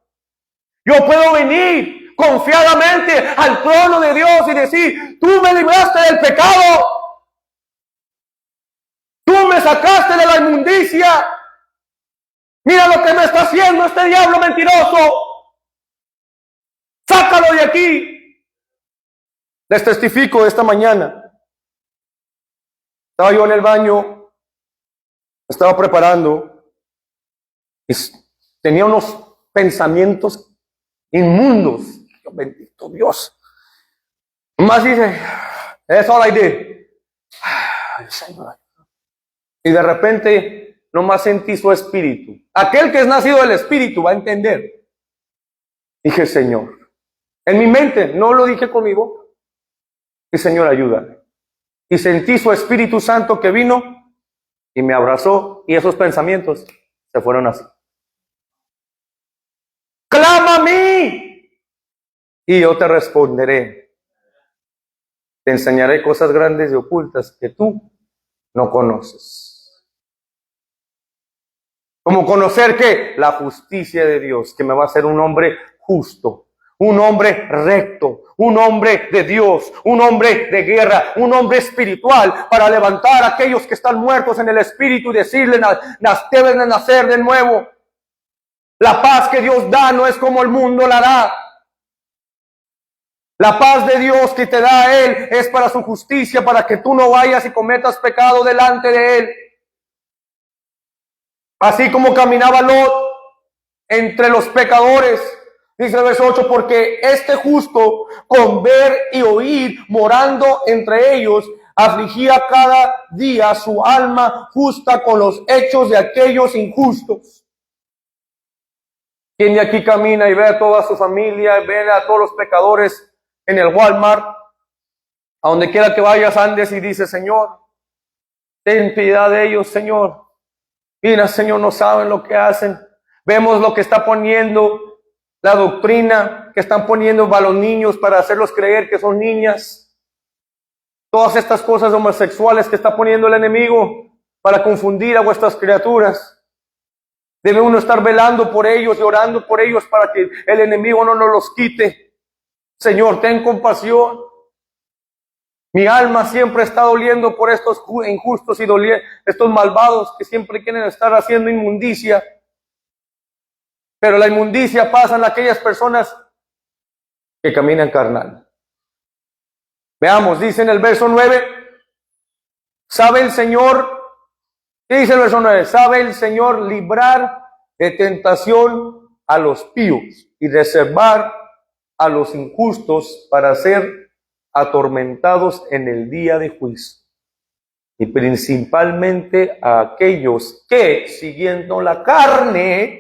Yo puedo venir confiadamente al trono de Dios y decir, tú me libraste del pecado. Tú sacaste de la inmundicia. Mira lo que me está haciendo este diablo mentiroso. Sácalo de aquí. Les testifico esta mañana. Estaba yo en el baño, estaba preparando y tenía unos pensamientos inmundos. Bendito Dios. Más dice, that's all I did. Ay, Señor. Y de repente, nomás sentí su espíritu. Aquel que es nacido del espíritu va a entender. Dije, Señor, en mi mente, no lo dije con mi boca. Y Señor, ayúdame. Y sentí su Espíritu Santo que vino y me abrazó, y esos pensamientos se fueron así. ¡Clama a mí! Y yo te responderé. Te enseñaré cosas grandes y ocultas que tú no conoces. Como conocer que la justicia de Dios, que me va a hacer un hombre justo, un hombre recto, un hombre de Dios, un hombre de guerra, un hombre espiritual, para levantar a aquellos que están muertos en el espíritu y decirles, deben de nacer de nuevo. La paz que Dios da no es como el mundo la da. La paz de Dios que te da Él es para su justicia, para que tú no vayas y cometas pecado delante de Él. Así como caminaba Lot entre los pecadores, dice el verso 8, porque este justo, con ver y oír, morando entre ellos, afligía cada día su alma justa con los hechos de aquellos injustos. ¿Quién de aquí camina y ve a toda su familia, ve a todos los pecadores en el Walmart, a donde quiera que vayas, andes y dice, Señor, ten piedad de ellos, Señor? Mira, Señor, no saben lo que hacen. Vemos lo que está poniendo la doctrina, que están poniendo a los niños para hacerlos creer que son niñas. Todas estas cosas homosexuales que está poniendo el enemigo para confundir a vuestras criaturas. Debe uno estar velando por ellos y orando por ellos para que el enemigo no nos los quite. Señor, ten compasión. Mi alma siempre está doliendo por estos injustos y estos malvados que siempre quieren estar haciendo inmundicia. Pero la inmundicia pasa en aquellas personas que caminan carnal. Veamos, dice en el verso 9, ¿sabe el Señor? ¿Qué dice el verso 9? ¿Sabe el Señor librar de tentación a los píos y reservar a los injustos para ser atormentados en el día de juicio? Y principalmente a aquellos que, siguiendo la carne,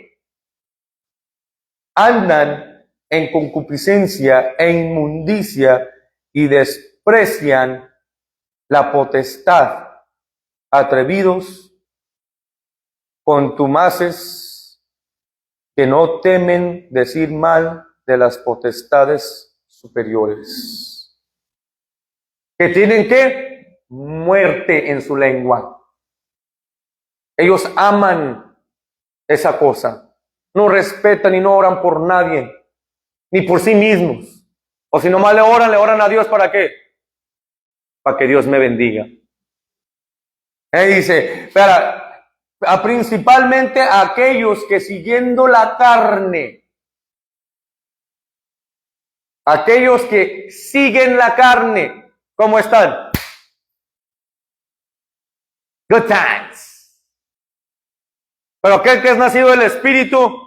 andan en concupiscencia e inmundicia y desprecian la potestad, atrevidos, contumaces, que no temen decir mal de las potestades superiores, que tienen ¿qué? Muerte en su lengua. Ellos aman esa cosa, no respetan y no oran por nadie, ni por sí mismos. O si nomás le oran a Dios, ¿para qué? Para que Dios me bendiga. Dice, principalmente a aquellos que siguiendo la carne, aquellos que siguen la carne, ¿cómo están? Good times. Pero aquel que es nacido del Espíritu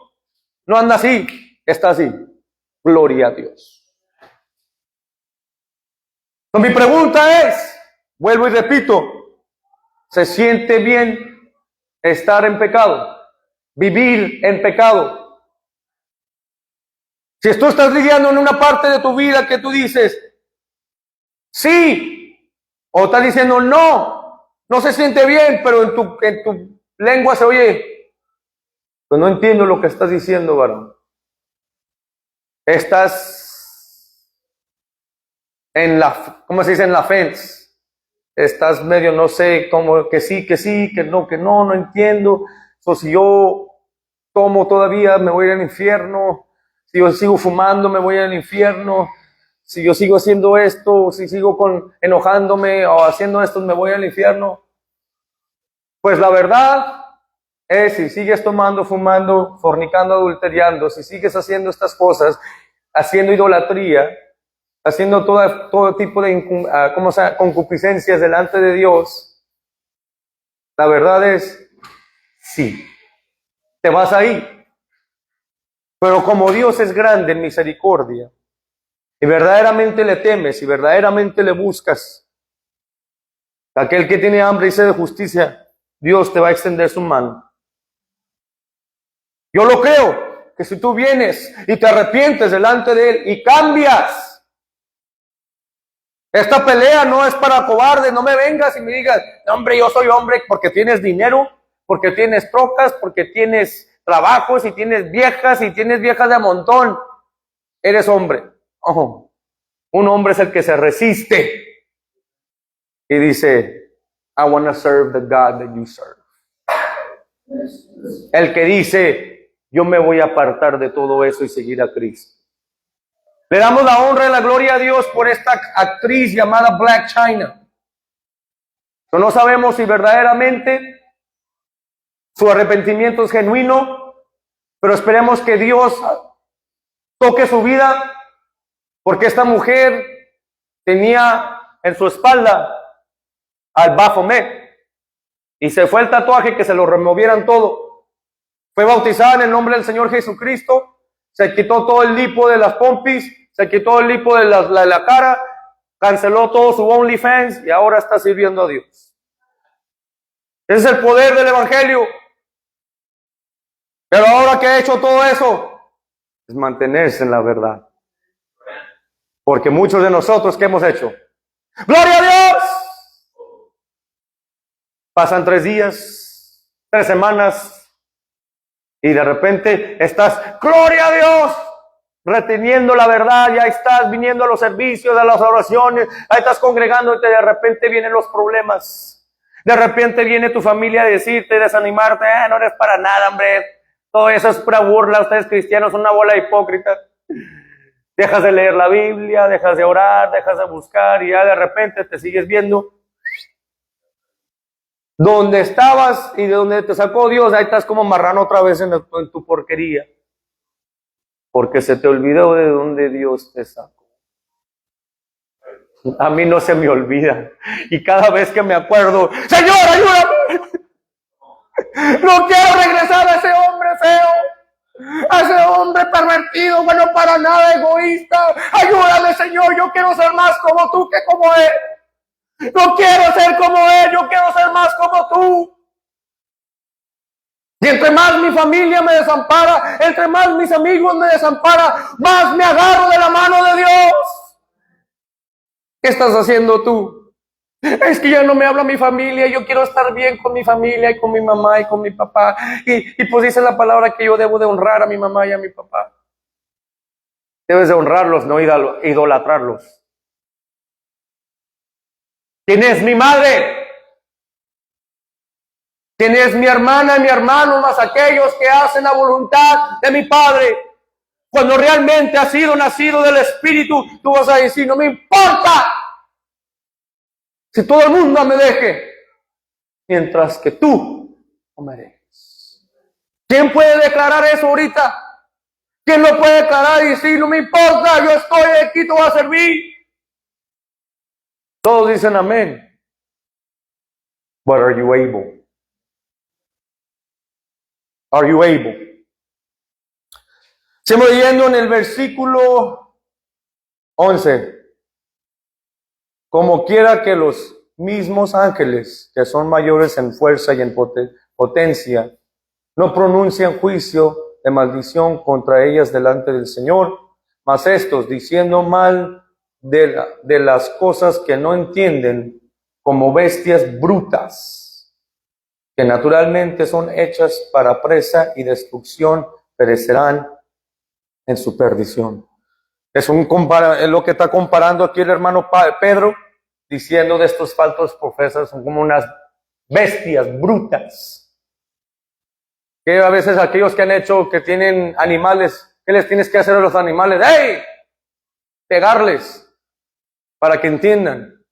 no anda así, está así. Gloria a Dios. Mi pregunta es, vuelvo y repito, ¿se siente bien estar en pecado? Vivir en pecado. Si tú estás lidiando en una parte de tu vida que tú dices, sí, o estás diciendo no se siente bien, pero en tu lengua se oye, pues no entiendo lo que estás diciendo, varón. Estás en ¿cómo se dice? En la fence. Estás medio, no sé, como que sí, que no entiendo. Si yo tomo todavía, me voy al infierno. Si yo sigo fumando, me voy al infierno. Si yo sigo haciendo esto, si sigo enojándome o haciendo esto, me voy al infierno. Pues la verdad es, si sigues tomando, fumando, fornicando, adulteriando, si sigues haciendo estas cosas, haciendo idolatría, haciendo todo tipo de concupiscencias delante de Dios, la verdad es, sí, te vas ahí. Pero como Dios es grande en misericordia, y verdaderamente le temes, y verdaderamente le buscas, aquel que tiene hambre y sed de justicia, Dios te va a extender su mano. Yo lo creo, que si tú vienes y te arrepientes delante de Él y cambias, esta pelea no es para cobardes. No me vengas y me digas, hombre, yo soy hombre porque tienes dinero, porque tienes trocas, porque tienes trabajos y tienes viejas de a montón. Eres hombre. Ojo, un hombre es el que se resiste y dice, I want to serve the God that you serve. El que dice, yo me voy a apartar de todo eso y seguir a Cristo. Le damos la honra y la gloria a Dios por esta actriz llamada Blac Chyna. No sabemos si verdaderamente su arrepentimiento es genuino, pero esperemos que Dios toque su vida, porque esta mujer tenía en su espalda al Baphomet y se fue el tatuaje que se lo removieran todo. Fue bautizada en el nombre del Señor Jesucristo. Se quitó todo el lipo de las pompis, se quitó el lipo de la cara, canceló todo su OnlyFans y ahora está sirviendo a Dios. Ese es el poder del Evangelio. Pero ahora que ha hecho todo eso, es mantenerse en la verdad. Porque muchos de nosotros, ¿qué hemos hecho? ¡Gloria a Dios! Pasan 3 días, 3 semanas, y de repente estás, ¡gloria a Dios!, reteniendo la verdad. Ya estás viniendo a los servicios, a las oraciones, ahí estás congregándote, de repente vienen los problemas. De repente viene tu familia a decirte, desanimarte, no eres para nada, hombre, todo eso es pura burla, ustedes cristianos son una bola de hipócritas. Dejas de leer la Biblia, dejas de orar, dejas de buscar, y ya de repente te sigues viendo donde estabas y de donde te sacó Dios. Ahí estás como marrano otra vez en tu porquería, porque se te olvidó de donde Dios te sacó. A mí no se me olvida, y cada vez que me acuerdo, Señor, ayúdame, no quiero regresar a ese hombre feo, a ese hombre pervertido, bueno para nada, egoísta. Ayúdame, Señor, yo quiero ser más como tú que como él. No quiero ser como él, yo quiero ser más como tú. Y entre más mi familia me desampara, entre más mis amigos me desamparan, más me agarro de la mano de Dios. ¿Qué estás haciendo tú? Es que ya no me habla mi familia, yo quiero estar bien con mi familia y con mi mamá y con mi papá. Y pues dice la palabra que yo debo de honrar a mi mamá y a mi papá. Debes de honrarlos, no idolatrarlos. ¿Quién es mi madre? ¿Quién es mi hermana y mi hermano? Más aquellos que hacen la voluntad de mi Padre. Cuando realmente has sido nacido del Espíritu, tú vas a decir, no me importa si todo el mundo me deje, mientras que tú no me dejes. ¿Quién puede declarar eso ahorita? ¿Quién lo puede declarar y decir, no me importa, yo estoy aquí, te voy a servir? Todos dicen amén. But are you able? Are you able? Seguimos leyendo en el versículo 11. Como quiera que los mismos ángeles, que son mayores en fuerza y en potencia, no pronuncian juicio de maldición contra ellas delante del Señor, mas estos, diciendo mal de las cosas que no entienden, como bestias brutas, que naturalmente son hechas para presa y destrucción, perecerán en su perdición. Es lo que está comparando aquí el hermano Pedro, diciendo de estos falsos profetas, son como unas bestias brutas. Que a veces aquellos que han hecho, que tienen animales, ¿qué les tienes que hacer a los animales? ¡Hey! Pegarles, para que entiendan.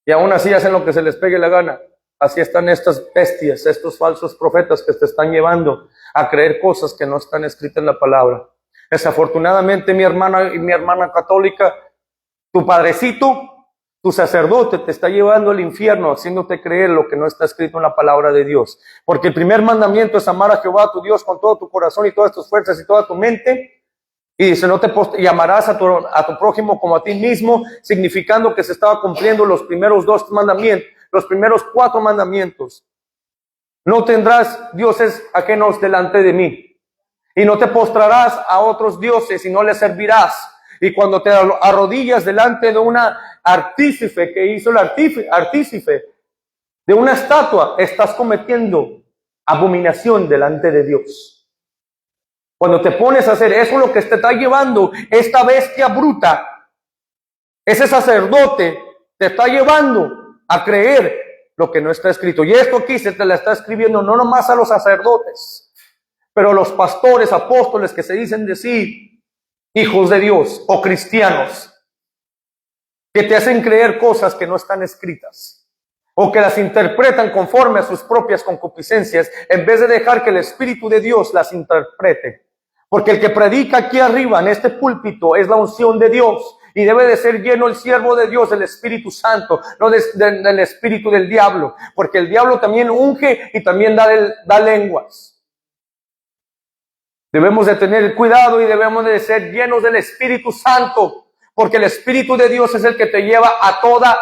Y aún así hacen lo que se les pegue la gana. así están estas bestias, estos falsos profetas que te están llevando a creer cosas que no están escritas en la palabra. Desafortunadamente, mi hermana católica, tu padrecito, tu sacerdote te está llevando al infierno, haciéndote creer lo que no está escrito en la palabra de Dios. Porque el primer mandamiento es amar a Jehová, tu Dios, con todo tu corazón y todas tus fuerzas y toda tu mente. Y dice, y amarás a tu prójimo como a ti mismo, significando que se estaba cumpliendo los primeros 2 mandamientos, los primeros 4 mandamientos. No tendrás dioses ajenos delante de mí. Y no te postrarás a otros dioses y no les servirás. Y cuando te arrodillas delante de una artífice que hizo el artífice de una estatua, estás cometiendo abominación delante de Dios. Cuando te pones a hacer eso, lo que te está llevando esta bestia bruta, ese sacerdote te está llevando a creer lo que no está escrito. Y esto aquí se te la está escribiendo no nomás a los sacerdotes, pero a los pastores, apóstoles que se dicen decir hijos de Dios o cristianos, que te hacen creer cosas que no están escritas o que las interpretan conforme a sus propias concupiscencias en vez de dejar que el Espíritu de Dios las interprete. Porque el que predica aquí arriba en este púlpito es la unción de Dios y debe de ser lleno el siervo de Dios del Espíritu Santo, no del espíritu del diablo, porque el diablo también unge y también da lenguas. Debemos de tener cuidado y debemos de ser llenos del Espíritu Santo, porque el Espíritu de Dios es el que te lleva a toda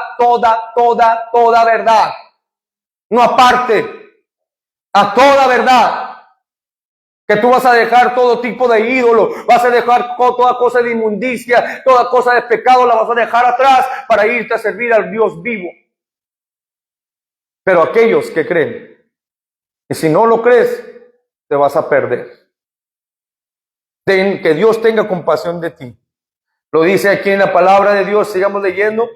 verdad. No aparte, a toda verdad. Que tú vas a dejar todo tipo de ídolo, vas a dejar toda cosa de inmundicia, toda cosa de pecado la vas a dejar atrás para irte a servir al Dios vivo. Pero aquellos que creen, y si no lo crees, te vas a perder. Que Dios tenga compasión de ti. Lo dice aquí en la palabra de Dios, sigamos leyendo.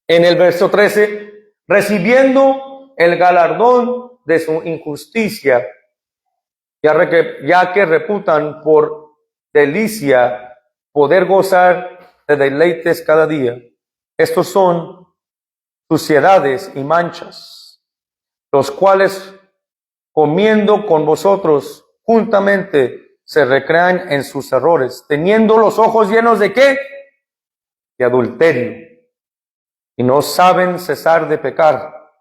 En el verso 13, recibiendo el galardón de su injusticia, ya que reputan por delicia poder gozar de deleites cada día. Estos son suciedades y manchas, los cuales comiendo con vosotros juntamente se recrean en sus errores, teniendo los ojos llenos ¿de qué? De adulterio. Y no saben cesar de pecar,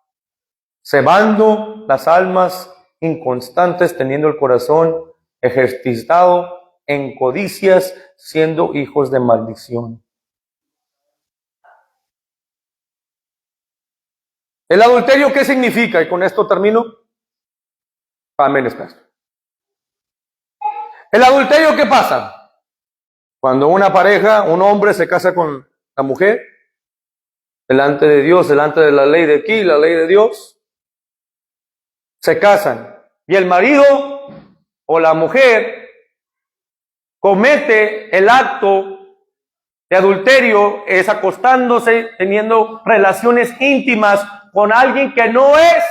cebando las almas inconstantes, teniendo el corazón ejercitado en codicias, siendo hijos de maldición. ¿El adulterio qué significa? Y con esto termino. Amén, pastor. ¿El adulterio qué pasa? Cuando una pareja, un hombre se casa con la mujer, delante de Dios, delante de la ley de aquí, la ley de Dios, se casan. Y el marido o la mujer comete el acto de adulterio, es acostándose, teniendo relaciones íntimas con alguien que no es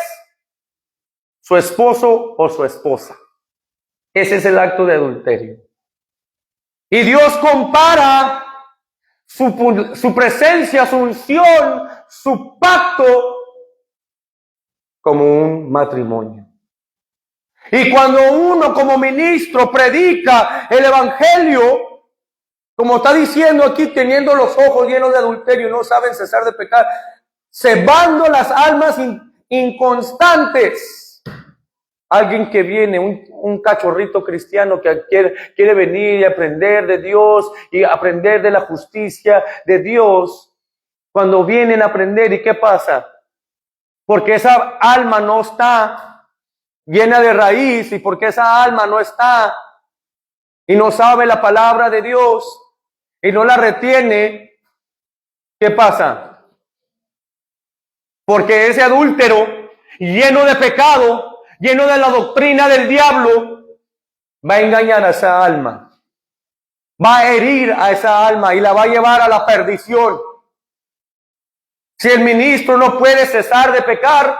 su esposo o su esposa. Ese es el acto de adulterio. Y Dios compara su presencia, su unción, su pacto como un matrimonio. Y cuando uno como ministro predica el evangelio, como está diciendo aquí, teniendo los ojos llenos de adulterio, no saben cesar de pecar, cebando las almas inconstantes. Alguien que viene, un cachorrito cristiano que quiere venir y aprender de Dios y aprender de la justicia de Dios. Cuando vienen a aprender, ¿y qué pasa? Porque esa alma no está llena de raíz y porque esa alma no está y no sabe la palabra de Dios y no la retiene, ¿qué pasa? Porque ese adúltero lleno de pecado, lleno de la doctrina del diablo, va a engañar a esa alma, va a herir a esa alma y la va a llevar a la perdición. Si el ministro no puede cesar de pecar,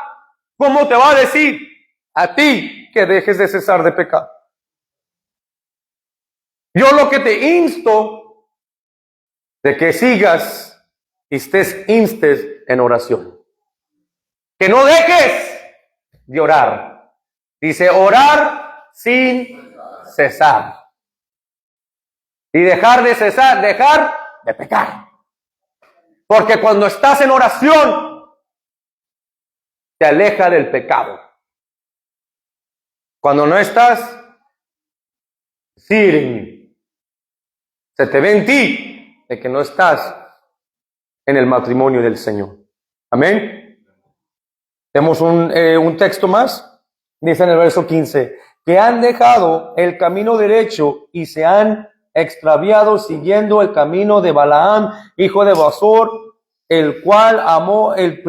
¿cómo te va a decir a ti que dejes de cesar de pecar? Yo lo que te insto de que sigas y instes en oración. Que no dejes de orar. Dice, orar sin cesar. Y dejar de cesar, dejar de pecar. Porque cuando estás en oración, te aleja del pecado. Cuando no estás, se te ve en ti de que no estás en el matrimonio del Señor. Amén. Tenemos un texto más. Dice en el verso 15, que han dejado el camino derecho y se han extraviado siguiendo el camino de Balaam, hijo de Bosor, el cual amó el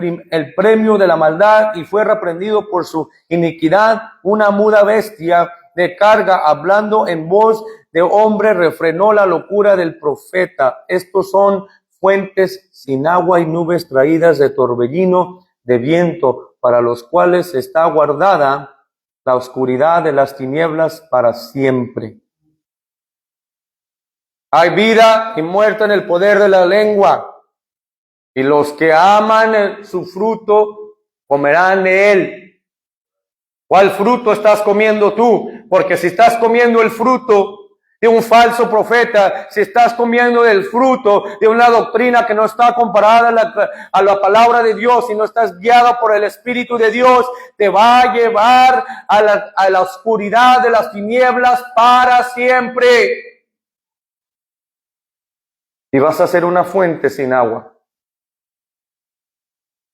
premio de la maldad y fue reprendido por su iniquidad. Una muda bestia de carga, hablando en voz de hombre, refrenó la locura del profeta. Estos son fuentes sin agua y nubes traídas de torbellino de viento, para los cuales está guardada la oscuridad de las tinieblas para siempre. Hay vida y muerte en el poder de la lengua, y los que aman su fruto comerán de él. ¿Cuál fruto estás comiendo tú? Porque si estás comiendo el fruto de un falso profeta, si estás comiendo del fruto de una doctrina que no está comparada a la palabra de Dios, si no estás guiado por el Espíritu de Dios, te va a llevar a la oscuridad de las tinieblas para siempre. Y vas a ser una fuente sin agua.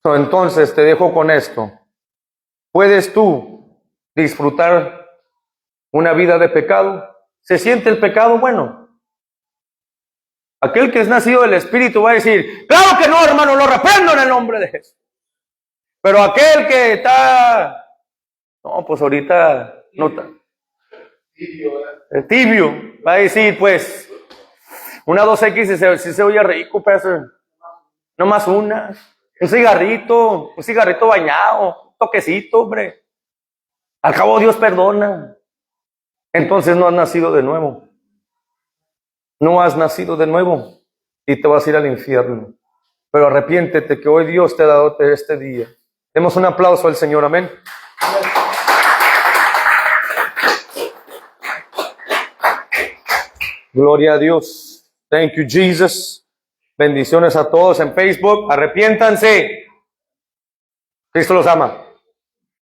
Entonces te dejo con esto. ¿Puedes tú disfrutar una vida de pecado? ¿Se siente el pecado? Bueno, aquel que es nacido del Espíritu va a decir, claro que no, hermano, lo reprendo en el nombre de Jesús. Pero aquel que está, no, pues ahorita no está, el tibio, va a decir, pues, una 2X si se oye rico, pues, no más una, un cigarrito bañado, un toquecito, hombre. Al cabo Dios perdona. Entonces no has nacido de nuevo. No has nacido de nuevo y te vas a ir al infierno. Pero arrepiéntete que hoy Dios te ha dado este día. Demos un aplauso al Señor, amén. Gloria a Dios. Thank you, Jesus. Bendiciones a todos en Facebook. Arrepiéntanse. Cristo los ama.